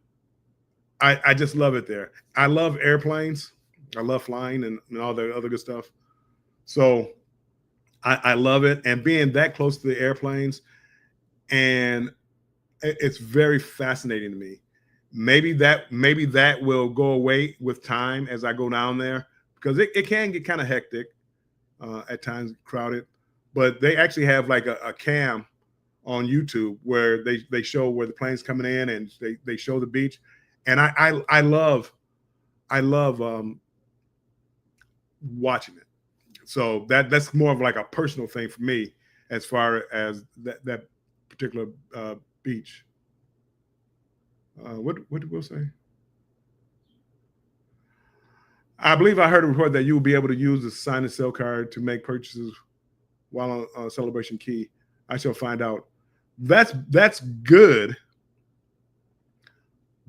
I just love it there. I love airplanes. I love flying and all the other good stuff. So I love it, and being that close to the airplanes, and it's very fascinating to me. Maybe that will go away with time as I go down there, because it can get kind of hectic at times, crowded. But they actually have like a cam on YouTube where they show where the plane's coming in, and they show the beach, and I love watching it. So that's more of like a personal thing for me as far as that particular beach. What did Will say? I believe I heard a report that you will be able to use the sign and sell card to make purchases while on Celebration Key. I shall find out. That's good,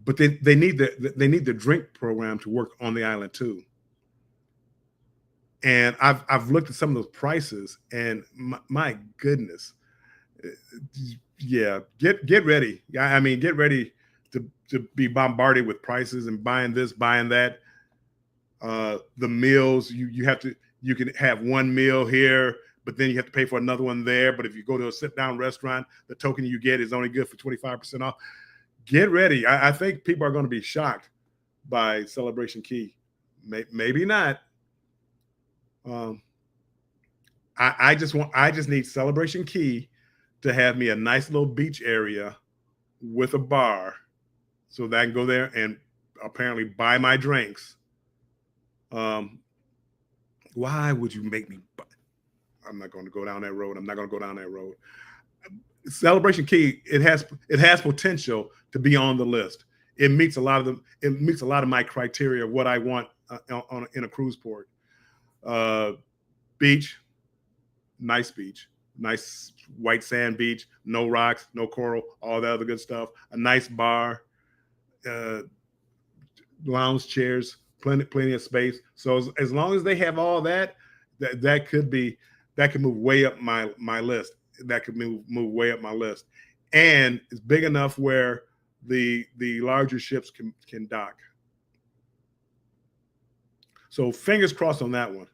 but they need the drink program to work on the island too. And I've looked at some of those prices, and my goodness, uh, yeah, get ready. Yeah, I mean, get ready to be bombarded with prices and buying this, buying that. The meals, you can have one meal here, but then you have to pay for another one there. But if you go to a sit down restaurant, the token you get is only good for 25% off. Get ready. I think people are going to be shocked by Celebration Key. Maybe not. Um, I just need Celebration Key to have me a nice little beach area with a bar, so that I can go there and apparently buy my drinks. Um, why would you make me buy? I'm not going to go down that road. I'm not going to go down that road. Celebration Key, it has potential to be on the list. It meets a lot of my criteria of what I want in a cruise port. Uh, Beach, nice beach, nice white sand beach, no rocks, no coral, all that other good stuff. A nice bar, uh, lounge chairs, plenty of space. So as long as they have all that, that could be that could move way up my list. That could move way up my list, and it's big enough where the larger ships can dock. So fingers crossed on that one.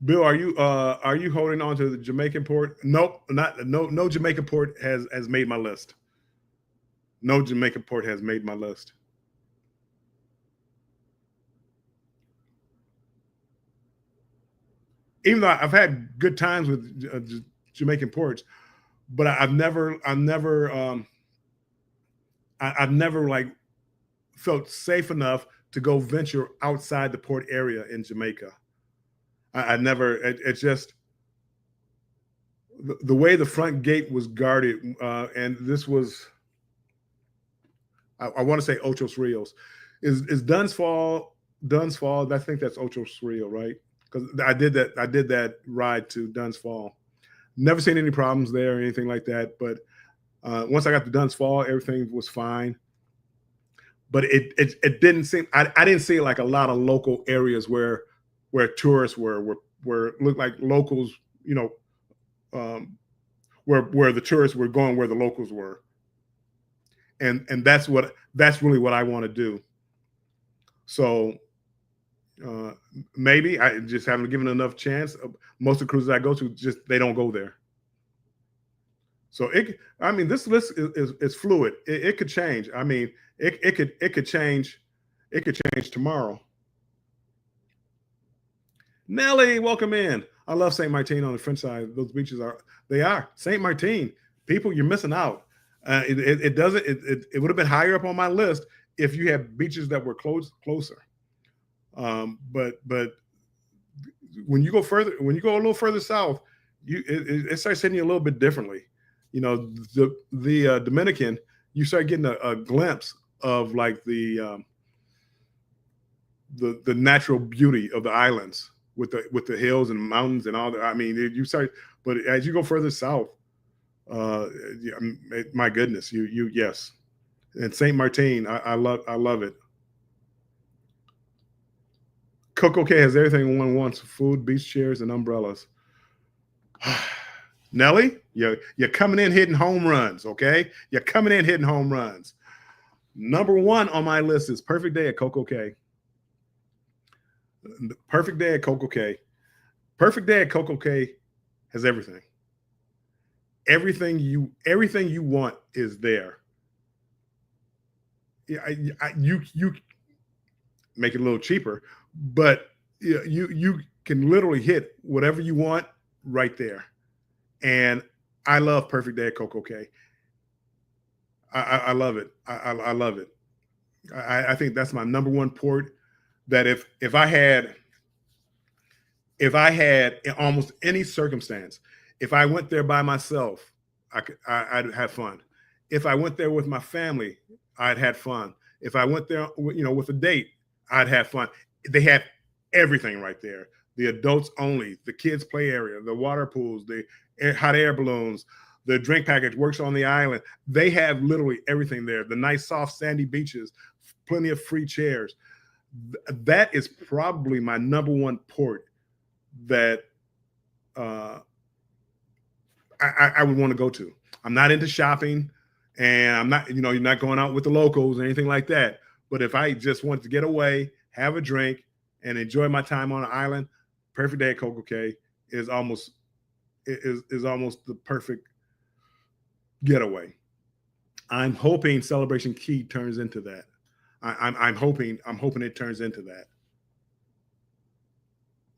Bill, are you holding on to the Jamaican port? Nope, not no Jamaican port has made my list. No Jamaican port has made my list. Even though I've had good times with Jamaican ports, but I've never like felt safe enough to go venture outside the port area in Jamaica. I never. It's just the way the front gate was guarded, and this was I want to say Ocho Rios. Is Dunn's Fall? I think that's Ocho Rio, right? Because I did that ride to Dunn's Fall. Never seen any problems there or anything like that. But once I got to Dunn's Fall, everything was fine. But it didn't seem I didn't see like a lot of local areas where tourists were looked like locals, you know, um, where the tourists were going where the locals were, and that's really what I want to do. So uh, maybe I just haven't given enough chance. Most of the cruises I go to, just they don't go there. So I mean, this list is fluid. It could change. I mean, it could change. It could change tomorrow. Nelly, welcome in. I love Saint Martin on the French side. Those beaches are they are Saint Martin. People, you're missing out. It doesn't. It would have been higher up on my list if you had beaches that were closer. But when you go further, when you go a little further south, it starts hitting you a little bit differently. You know, the Dominican, you start getting a glimpse of like the natural beauty of the islands with the hills and mountains and all that. I mean, you start, but as you go further south, yeah, my goodness, you yes, and Saint Martin, I love it. Coco K has everything one wants: food, beach chairs, and umbrellas. Nelly, you're coming in hitting home runs, okay? You're coming in hitting home runs. Number one on my list is Perfect Day at Coco K. Perfect Day at Coco K. Perfect Day at Coco K has everything. Everything you want is there. Yeah, you make it a little cheaper, but you can literally hit whatever you want right there. And I love Perfect Day at Coco K. I love it. I love it. I think that's my number one port. That if I had in almost any circumstance, if I went there by myself, I'd have fun. If I went there with my family, I'd had fun. If I went there, with a date, I'd have fun. They have everything right there. The adults only, the kids play area, the water pools, the hot air balloons, the drink package works on the island. They have literally everything there. The nice soft sandy beaches, plenty of free chairs. That is probably my number one port that I would want to go to. I'm not into shopping, and I'm not, you're not going out with the locals or anything like that. But if I just want to get away, have a drink, and enjoy my time on an island, Perfect Day at Coco Cay is almost the perfect getaway. I'm hoping Celebration Key turns into that. I'm hoping it turns into that.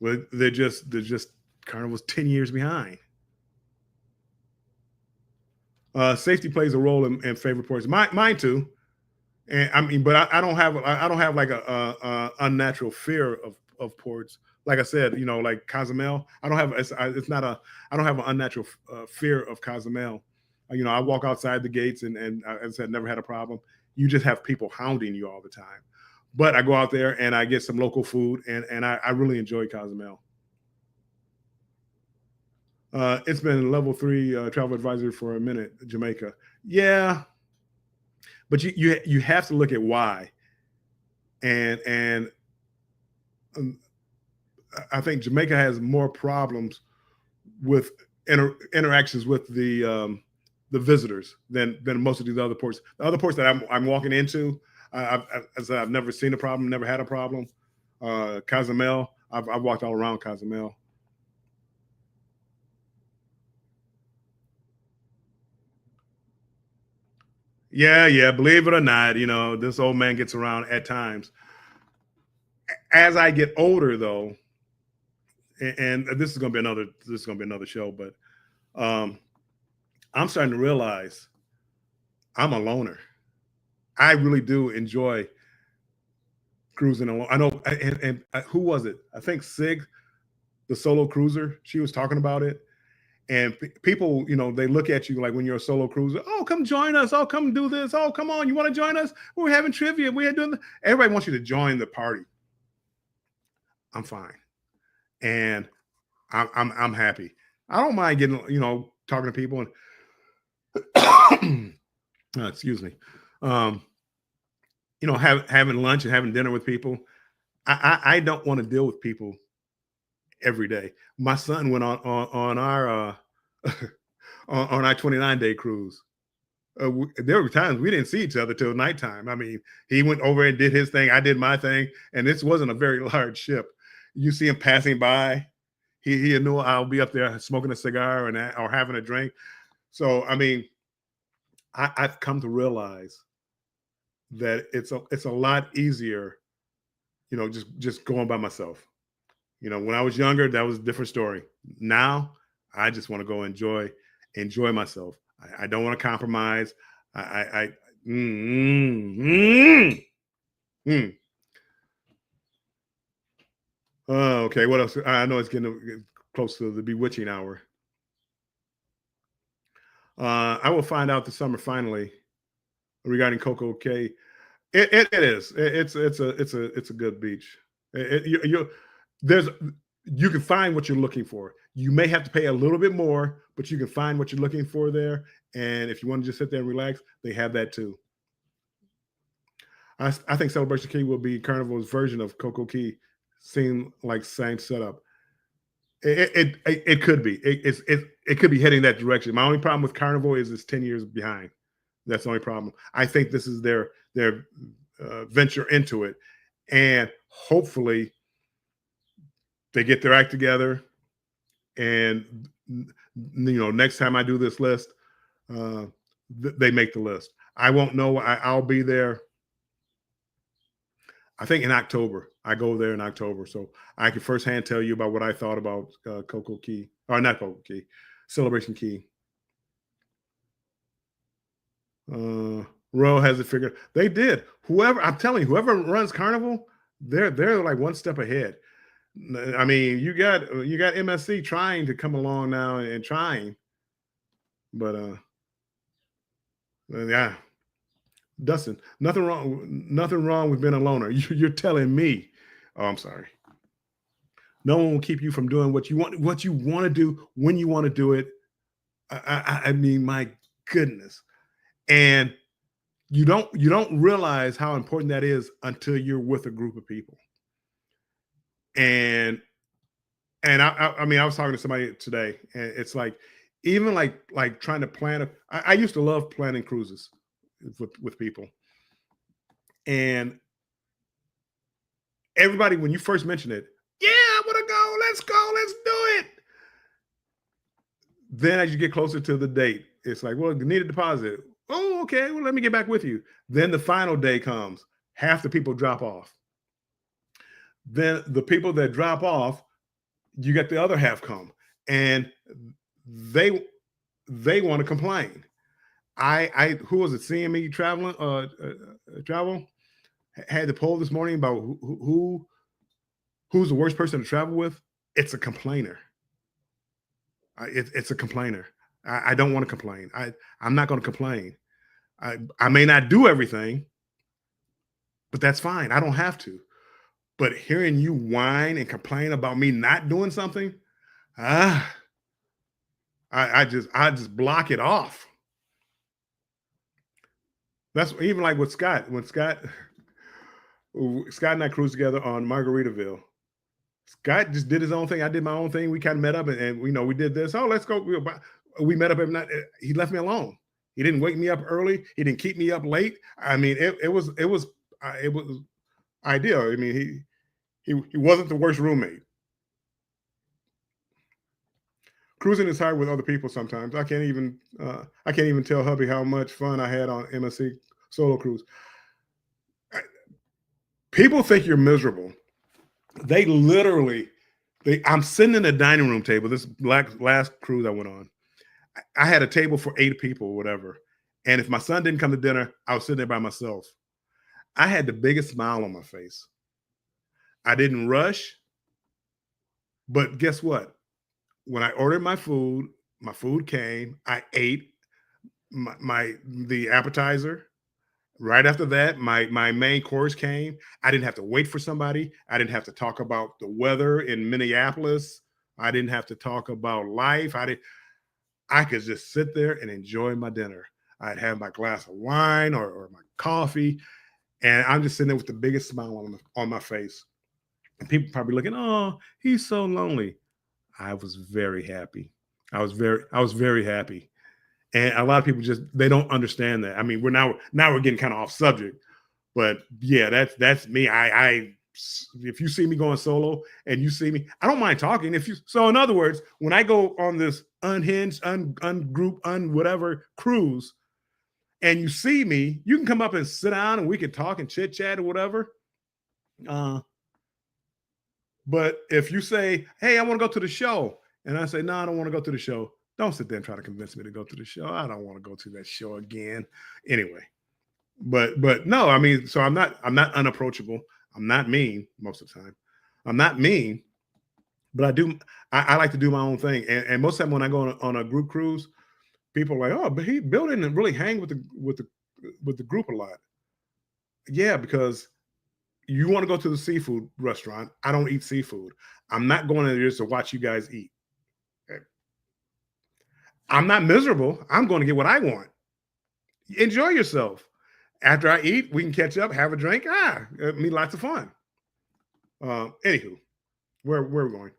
Well, they're just Carnival's 10 years behind. Safety plays a role in favorite ports. Mine too. And I mean, but I don't have like a unnatural fear of ports. Like I said, like Cozumel, I don't have it's not a I don't have an unnatural fear of Cozumel. I walk outside the gates and as I said, never had a problem. You just have people hounding you all the time. But I go out there and I get some local food and I really enjoy Cozumel. It's been level 3 travel advisory for a minute, Jamaica. Yeah, but you have to look at why, and um, I think Jamaica has more problems with interactions with the visitors than most of these other ports. The other ports that I'm walking into, I've never seen a problem, never had a problem. Cozumel, I've walked all around Cozumel. Yeah, yeah. Believe it or not, this old man gets around at times. As I get older, though, and this is gonna be another show, but um, I'm starting to realize I'm a loner. I really do enjoy cruising alone. I know, and who was it? I think Sig, the solo cruiser. She was talking about it, and people, they look at you like when you're a solo cruiser. Oh, come join us. Oh, come do this. Oh, come on. You want to join us? We're having trivia. We're doing. Everybody wants you to join the party. I'm fine, and I'm happy. I don't mind getting talking to people and excuse me, um, having lunch and having dinner with people. I don't want to deal with people every day. My son went on our on our 29-day cruise. There were times we didn't see each other till nighttime. I mean, he went over and did his thing. I did my thing, and this wasn't a very large ship. You see him passing by. He knew I'll be up there smoking a cigar or having a drink. So I mean, I've come to realize that it's a lot easier, just going by myself. You know, when I was younger, that was a different story. Now, I just want to go enjoy myself. I don't want to compromise. I mm, mm, mm. Okay, what else? I know it's getting close to the bewitching hour. I will find out this summer finally regarding Coco Cay. It is. It's a good beach. There's you can find what you're looking for. You may have to pay a little bit more, but you can find what you're looking for there. And if you want to just sit there and relax, they have that too. I think Celebration Key will be Carnival's version of Coco Key. Seem like same setup. It could be. It could be heading that direction. My only problem with Carnival is it's 10 years behind. That's the only problem. I think this is their venture into it, and hopefully they get their act together. And next time I do this list, they make the list. I won't know. I'll be there. I think in October. I go there in October, so I can firsthand tell you about what I thought about Coco Key, or not Coco Key, Celebration Key. Row has it figured. They did. Whoever I'm telling you, whoever runs Carnival, they're like one step ahead. I mean, you got MSC trying to come along now and trying, but yeah, Dustin, nothing wrong with being a loner. You're telling me. Oh, I'm sorry. No one will keep you from doing what you want to do when you want to do it. I mean, my goodness. And you don't realize how important that is until you're with a group of people. And I mean, I was talking to somebody today, and it's like, even like trying to plan. I used to love planning cruises with people, and everybody, when you first mention it, yeah, I want to go. Let's do it. Then as you get closer to the date, it's like, well, you need a deposit. Oh, okay. Well, let me get back with you. Then the final day comes. Half the people drop off. Then the people that drop off, you get the other half come, and they want to complain. I who was it? CME travel had the poll this morning about who's the worst person to travel with. It's a complainer. It's a complainer. I don't want to complain. I'm not going to complain. I may not do everything, but that's fine. I don't have to. But hearing you whine and complain about me not doing something, I just block it off. That's even like with Scott. When Scott and I cruised together on Margaritaville, Scott just did his own thing. I did my own thing. We kind of met up, and we did this. Oh, let's go. We met up every night. He left me alone. He didn't wake me up early. He didn't keep me up late. I mean, it was ideal. I mean, he wasn't the worst roommate. Cruising is hard with other people sometimes. I can't even tell hubby how much fun I had on MSC solo cruise. People think you're miserable. They literally, I'm sitting in a dining room table. This last cruise I went on, I had a table for 8 people, whatever. And if my son didn't come to dinner, I was sitting there by myself. I had the biggest smile on my face. I didn't rush, but guess what? When I ordered my food came. I ate the appetizer. Right after that, my main course came. I didn't have to wait for somebody. I didn't have to talk about the weather in Minneapolis. I didn't have to talk about life. I could just sit there and enjoy my dinner. I'd have my glass of wine or my coffee, and I'm just sitting there with the biggest smile on my face. And people probably looking, oh, he's so lonely. I was very happy. I was very happy. And a lot of people they don't understand that. I mean, we're getting kind of off subject, but yeah, that's me. If you see me going solo and you see me, I don't mind talking. So in other words, when I go on this unhinged, ungroup, whatever cruise, and you see me, you can come up and sit down and we can talk and chit chat or whatever. But if you say, "Hey, I want to go to the show," and I say, "No, I don't want to go to the show," don't sit there and try to convince me to go to the show. I don't want to go to that show again. Anyway, but no, I mean, so I'm not unapproachable. I'm not mean most of the time. I'm not mean, but I like to do my own thing. And most of the time when I go on a group cruise, people are like, "Oh, but Bill didn't really hang with the group a lot." Yeah, because you want to go to the seafood restaurant. I don't eat seafood. I'm not going there just to watch you guys eat. Okay? I'm not miserable. I'm going to get what I want. Enjoy yourself. After I eat, we can catch up, have a drink. Me lots of fun. Anywho, where are we going?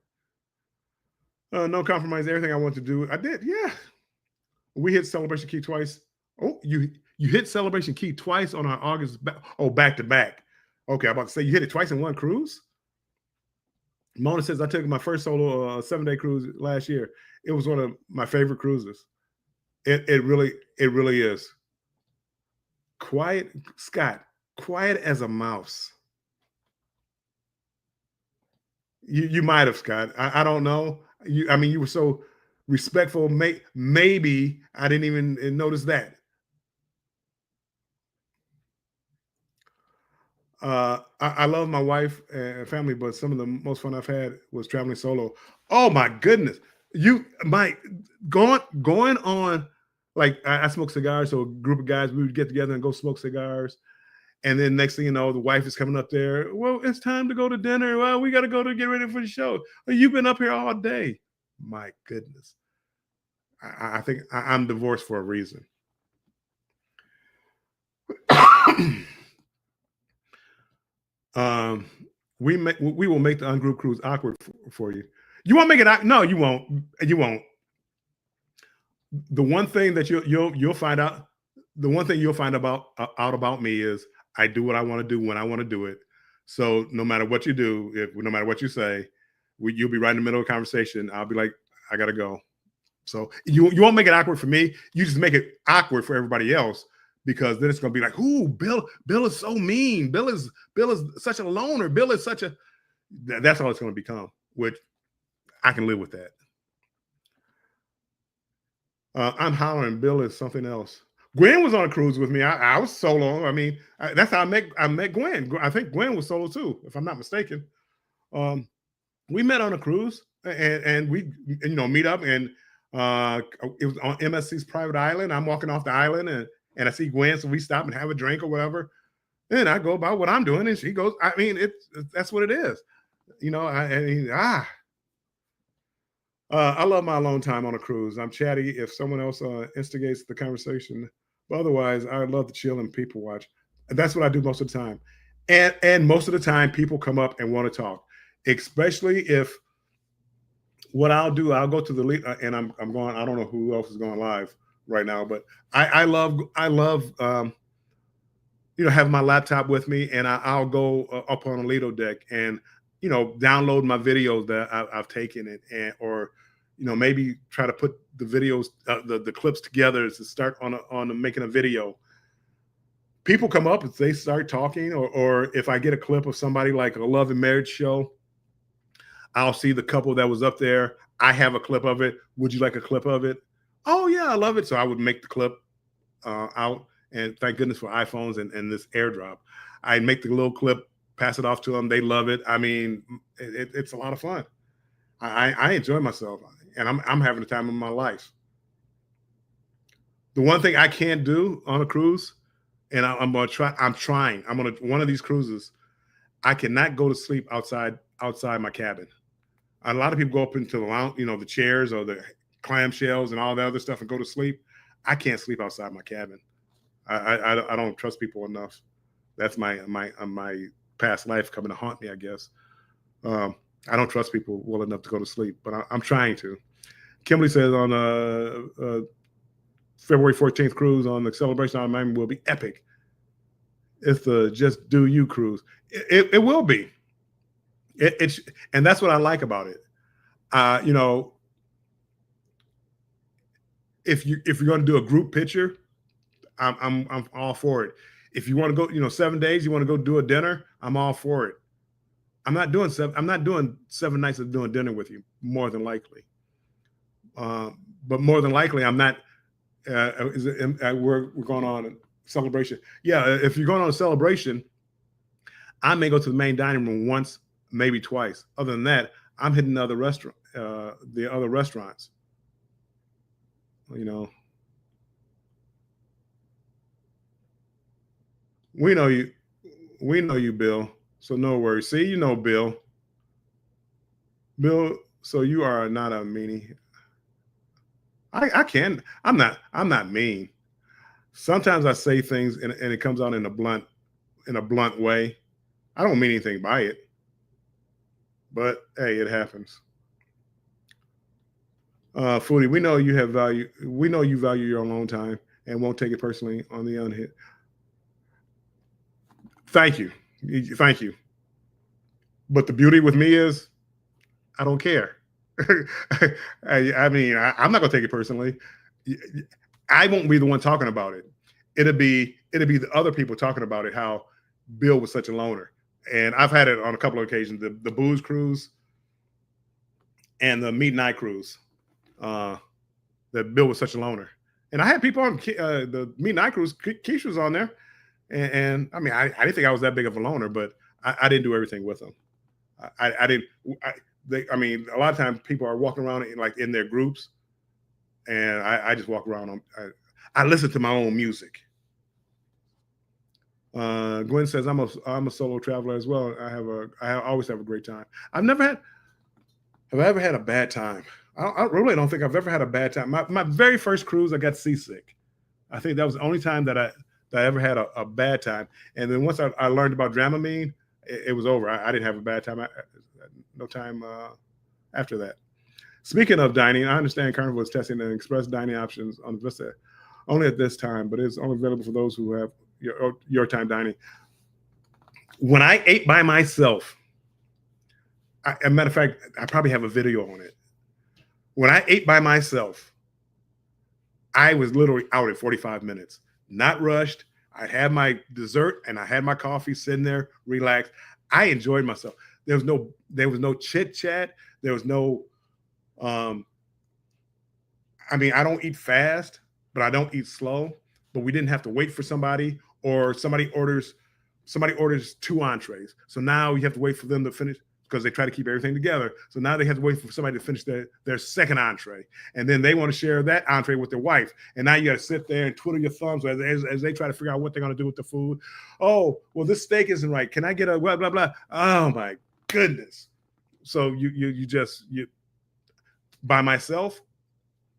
No compromise. Everything I want to do, I did. Yeah, we hit Celebration Key twice. Oh, you hit Celebration Key twice on our August. Back to back. Okay, I'm about to say you hit it twice in one cruise. Mona says I took my first solo 7-day cruise last year. It was one of my favorite cruises. It really is. Quiet, Scott, quiet as a mouse. You might have, Scott. I don't know. I mean, you were so respectful. Maybe I didn't even notice that. I love my wife and family, but some of the most fun I've had was traveling solo. Oh my goodness. You Mike, going on, like I smoke cigars, so a group of guys, we would get together and go smoke cigars. And then next thing you know, the wife is coming up there. Well, it's time to go to dinner. Well, we got to go to get ready for the show. "Oh, you've been up here all day." My goodness. I think I'm divorced for a reason. um, we will make the ungroup cruise awkward for you. You won't make it. No, you won't. You won't. The one thing that you'll find out. The one thing you'll find out about me is I do what I want to do when I want to do it. So no matter what you do, no matter what you say, you'll be right in the middle of a conversation. I'll be like, I gotta go. So you won't make it awkward for me. You just make it awkward for everybody else because then it's gonna be like, "Ooh, Bill is so mean. Bill is such a loner. Bill is such a." That's all it's gonna become. Which I can live with that. I'm hollering. Bill is something else. Gwen was on a cruise with me. I was solo. I mean, that's how I met Gwen. I think Gwen was solo too, if I'm not mistaken. Um, we met on a cruise and we meet up and it was on MSC's private island. I'm walking off the island and I see Gwen, so we stop and have a drink or whatever. And I go about what I'm doing, and she goes. I mean, that's what it is. I mean, I love my alone time on a cruise. I'm chatty if someone else instigates the conversation. But otherwise, I love to chill and people watch. And that's what I do most of the time. And most of the time, people come up and want to talk, especially if what I'll do, I'll go to the lead, and I'm going. I don't know who else is going live right now, but I love having my laptop with me, and I'll go up on a Lido deck and download my videos that I've taken or maybe try to put the videos the clips together to start on making a video. People come up and they start talking, or if I get a clip of somebody like a love and marriage show, I'll see the couple that was up there. I have a clip of it. Would you like a clip of it? Oh yeah, I love it. So I would make the clip out, and thank goodness for iPhones and this AirDrop. I make the little clip, pass it off to them. They love it. I mean, it's a lot of fun. I enjoy myself, and I'm having the time of my life. The one thing I can't do on a cruise, and I'm gonna try. I'm trying. I'm gonna one of these cruises. I cannot go to sleep outside my cabin. A lot of people go up into the lounge, the chairs or the clamshells and all the other stuff and go to sleep. I can't sleep outside my cabin. I don't trust people enough. That's my past life coming to haunt me, I guess. I don't trust people well enough to go to sleep, but I'm trying to. Kimberly says on February 14th cruise on the Celebration on Miami will be epic. It's the Just Do You cruise. It will be. It's and that's what I like about it. If you're going to do a group picture, I'm all for it. If you want to go, 7 days, you want to go do a dinner, I'm all for it. I'm not doing 7 nights of doing dinner with you, more than likely. But more than likely, I'm not. We're going on a celebration. Yeah, if you're going on a celebration, I may go to the main dining room once, maybe twice. Other than that, I'm hitting the other restaurants. You know, we know you, Bill. So no worries. See, Bill. Bill, so you are not a meanie. I can. I'm not mean. Sometimes I say things and it comes out in a blunt way. I don't mean anything by it, but hey, it happens. Foodie, we know you have value. We know you value your alone time and won't take it personally on the unhit. Thank you. Thank you. But the beauty with me is I don't care. I mean, I'm not gonna take it personally. I won't be the one talking about it. It'll be the other people talking about it. How Bill was such a loner, and I've had it on a couple of occasions. The booze cruise and the meat night cruise. That Bill was such a loner, and I had people on the meat night cruise. Keisha was on there, and I mean, I didn't think I was that big of a loner, but I didn't do everything with them. I didn't. I mean, a lot of times people are walking around in their groups, and I just walk around. I listen to my own music. Gwen says I'm a solo traveler as well. I always have a great time. Have I ever had a bad time? I really don't think I've ever had a bad time. My very first cruise, I got seasick. I think that was the only time that I ever had a bad time. And then once I learned about Dramamine, it was over. I didn't have a bad time. No time after that. Speaking of dining, I understand Carnival is testing the express dining options on Vista only at this time, but it's only available for those who have your time dining. When I ate by myself, as a matter of fact, I probably have a video on it. When I ate by myself, I was literally out in 45 minutes, not rushed. I had my dessert and I had my coffee sitting there, relaxed. I enjoyed myself. There was no chit chat. There was no, I mean, I don't eat fast, but I don't eat slow. But we didn't have to wait for somebody, or somebody orders 2 entrees. So now you have to wait for them to finish, because they try to keep everything together. So now they have to wait for somebody to finish their second entree. And then they want to share that entree with their wife. And now you got to sit there and twiddle your thumbs as they try to figure out what they're going to do with the food. Oh, well, this steak isn't right. Can I get a blah, blah, blah? Oh, my goodness. So you by myself,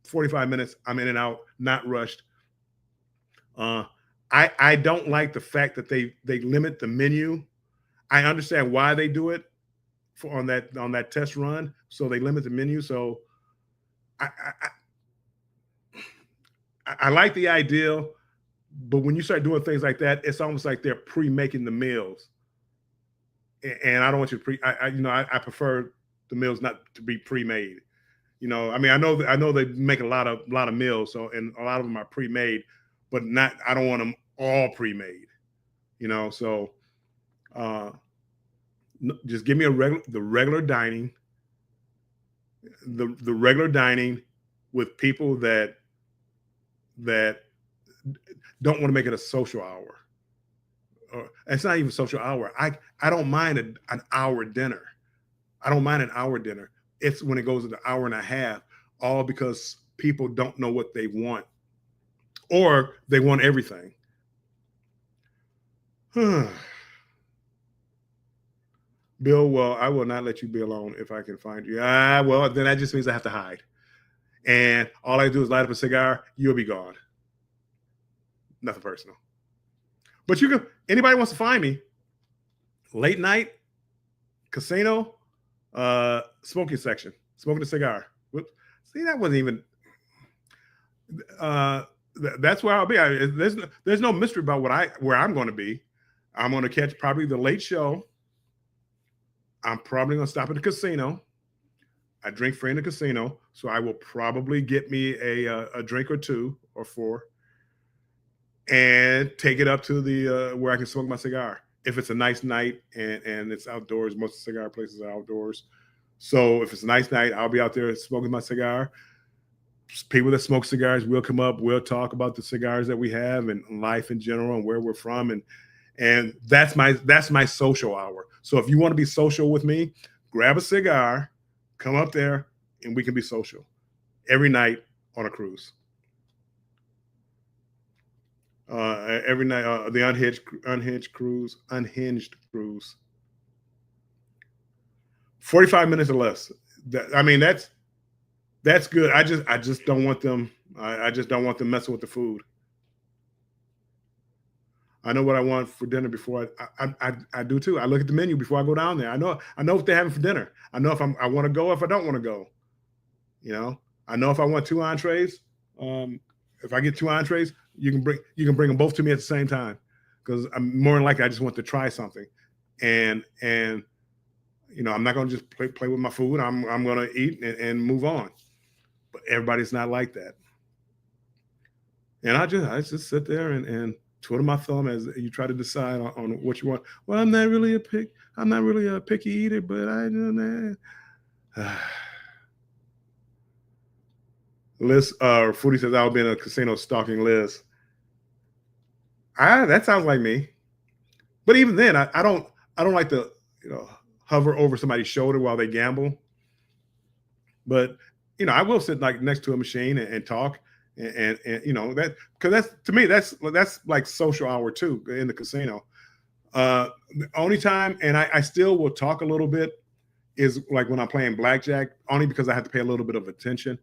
45 minutes, I'm in and out, not rushed. I don't like the fact that they limit the menu. I understand why they do it on that test run. So they limit the menu. So I like the idea, but when you start doing things like that, it's almost like they're pre-making the meals. And I don't want you to I prefer the meals not to be pre-made. I mean, I know they make a lot of meals, so, and a lot of them are pre-made, but I don't want them all pre-made. So just give me the regular dining, the regular dining with people that don't want to make it a social hour. It's not even a social hour. I don't mind an hour dinner. I don't mind an hour dinner. It's when it goes an hour and a half, all because people don't know what they want, or they want everything. Bill, well, I will not let you be alone if I can find you. Well, then that just means I have to hide. And all I do is light up a cigar, you'll be gone. Nothing personal. But anybody wants to find me, late night, casino, smoking section, smoking a cigar. Whoops. See, that wasn't even, that's where I'll be. There's no mystery about where I'm going to be. I'm going to catch probably the late show. I'm probably going to stop at the casino. I drink free in the casino, so I will probably get me a drink or 2 or 4 and take it up to the where I can smoke my cigar. if it's a nice night and it's outdoors, most of the cigar places are outdoors. So if it's a nice night, I'll be out there smoking my cigar. People that smoke cigars will come up. We'll talk about the cigars that we have and life in general and where we're from. And that's my social hour. So if you want to be social with me, grab a cigar, come up there, and we can be social every night on a cruise. Every night, the unhinged cruise, 45 minutes or less. I mean, that's good. I just don't want them. I just don't want them messing with the food. I know what I want for dinner before I do too. I look at the menu before I go down there. I know what they're having for dinner. I know if I want to go, if I don't want to go. You know, I know if I want two entrees. If I get two entrees, you can bring them both to me at the same time, because I'm more than likely I just want to try something, and I'm not going to just play with my food. I'm going to eat and move on. But everybody's not like that, and I just sit there and twiddle my thumb as you try to decide on what you want. Well, I'm not really a picky eater, but I do that. Liz, Foodie says I'll be in a casino stalking Liz. That sounds like me. But even then, I don't like to hover over somebody's shoulder while they gamble. But I will sit like next to a machine and talk and that, because that's, to me, that's like social hour too in the casino. The only time, and I still will talk a little bit, is like when I'm playing blackjack, only because I have to pay a little bit of attention.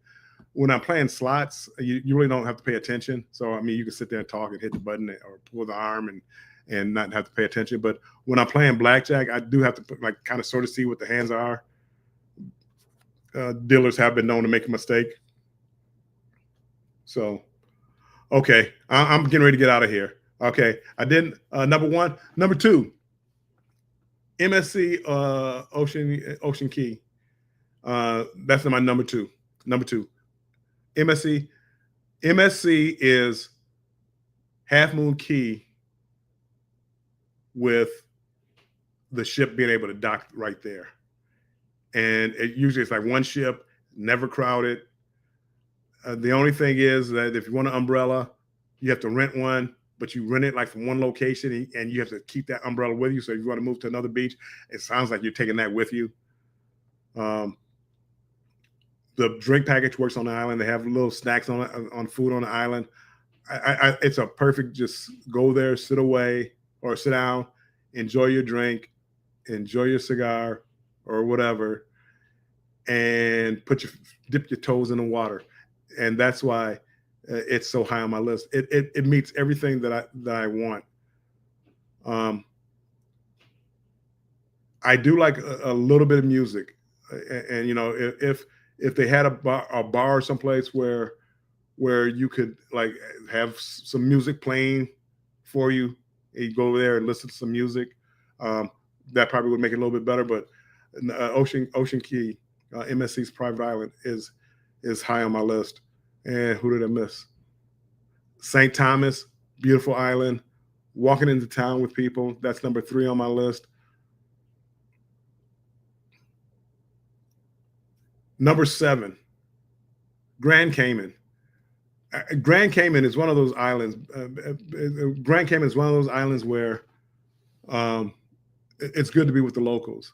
When I'm playing slots, you really don't have to pay attention. So I mean, you can sit there and talk and hit the button or pull the arm and not have to pay attention. But when I'm playing blackjack, I do have to like kind of sort of see what the hands are. Dealers have been known to make a mistake. So, okay, I'm getting ready to get out of here. Okay, I didn't. Number one, number two, MSC Ocean Key. That's my number two. Number two. MSC is Half Moon Cay with the ship being able to dock right there. And usually it's like one ship, never crowded. The only thing is that if you want an umbrella, you have to rent one, but you rent it like from one location and you have to keep that umbrella with you. So if you want to move to another beach, it sounds like you're taking that with you. The drink package works on the island. They have little snacks on food on the island. It's a perfect, just go there, sit away or sit down, enjoy your drink, enjoy your cigar or whatever, and dip your toes in the water. And that's why it's so high on my list. It meets everything that I want. I do like a little bit of music, and if they had a bar someplace where you could like have some music playing for you, and you go over there and listen to some music, that probably would make it a little bit better. But Ocean Key, MSC's private island, is high on my list. And who did I miss? St. Thomas, beautiful island. Walking into town with people, that's number 3 on my list. Number 7, Grand Cayman. Grand Cayman is one of those islands. Grand Cayman is one of those islands where it's good to be with the locals.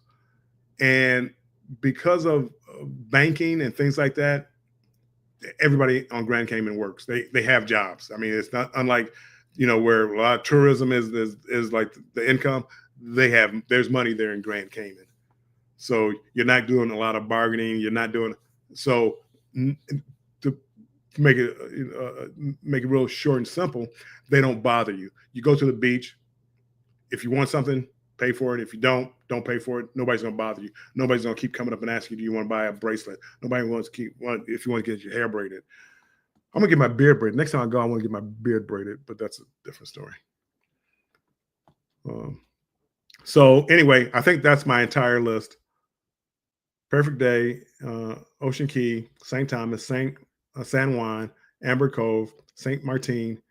And because of banking and things like that, everybody on Grand Cayman works. They have jobs. I mean, it's not unlike, where a lot of tourism is like the income. There's money there in Grand Cayman. So you're not doing a lot of bargaining. You're not doing so. To make it real short and simple, they don't bother you. You go to the beach. If you want something, pay for it. If you don't pay for it. Nobody's gonna bother you. Nobody's gonna keep coming up and asking you, do you want to buy a bracelet? Nobody wants to if you want to get your hair braided. I'm gonna get my beard braided. Next time I go, I want to get my beard braided, but that's a different story. So anyway, I think that's my entire list. Perfect Day, Ocean Key, St. Thomas, San Juan, Amber Cove, St. Martin,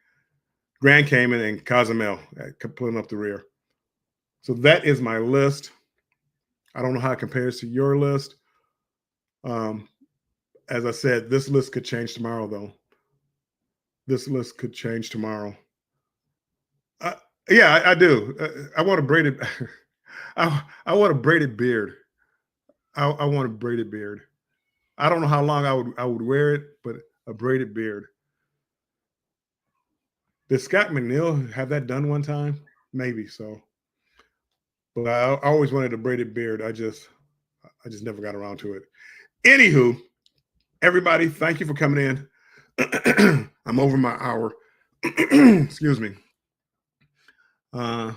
Grand Cayman, and Cozumel, pulling up the rear. So that is my list. I don't know how it compares to your list. As I said, this list could change tomorrow, though. This list could change tomorrow. Yeah, I do. I want a braided. I want a braided beard. I want a braided beard. I don't know how long I would wear it, but a braided beard. Did Scott McNeil have that done one time? Maybe so. But I always wanted a braided beard. I just never got around to it. Anywho, everybody, thank you for coming in. I'm over my hour. Excuse me. Yeah,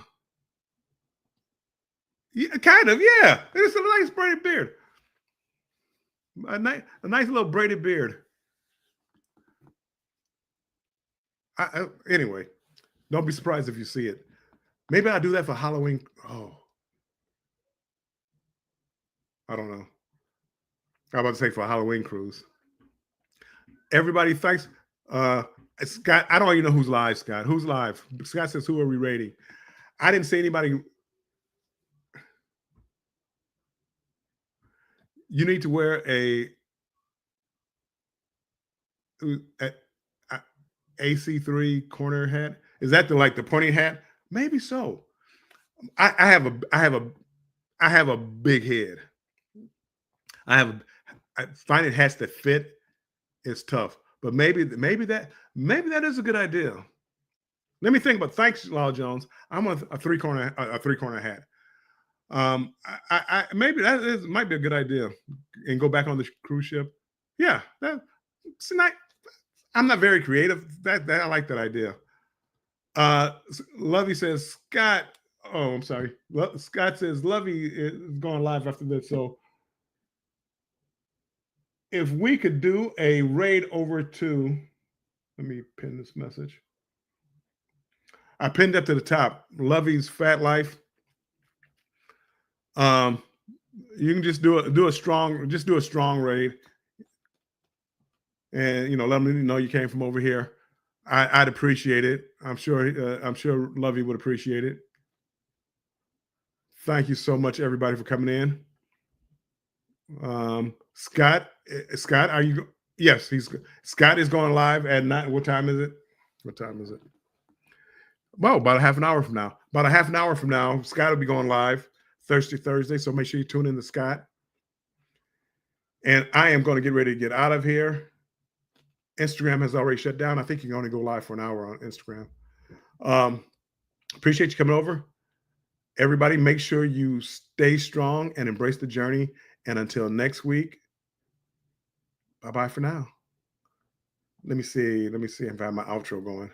kind of, yeah. It's a nice braided beard. A nice little braided beard. Anyway, don't be surprised if you see it. Maybe I'll do that for Halloween. Oh, I don't know. I'm about to say for a Halloween cruise. Everybody, thanks. Scott, I don't even know who's live, Scott. Who's live? Scott says, who are we rating? I didn't see anybody. You need to wear a AC3 corner hat. Is that the pointing hat? Maybe so. I have a big head. Finding hats that fit is tough, but maybe that is a good idea. Let me think about. Thanks, Lyle Jones. I'm a three corner hat. Maybe might be a good idea, and go back on the cruise ship. Yeah, that's nice. I'm not very creative. That I like that idea. Lovey says Scott. Oh, I'm sorry. Scott says Lovey is going live after this. So if we could do a raid over to, let me pin this message. I pinned up to the top. Lovey's Fat Life. You can just do a strong raid, and let them know you came from over here. I'd appreciate it. I'm sure Lovey would appreciate it. Thank you so much, everybody, for coming in. Scott, are you? Yes, Scott is going live at 9. What time is it? Well, about a half an hour from now. Scott will be going live Thursday. So make sure you tune in to Scott. And I am going to get ready to get out of here. Instagram has already shut down. I think you can only go live for an hour on Instagram. Appreciate you coming over. Everybody, make sure you stay strong and embrace the journey. And until next week, bye-bye for now. Let me see if I have my outro going.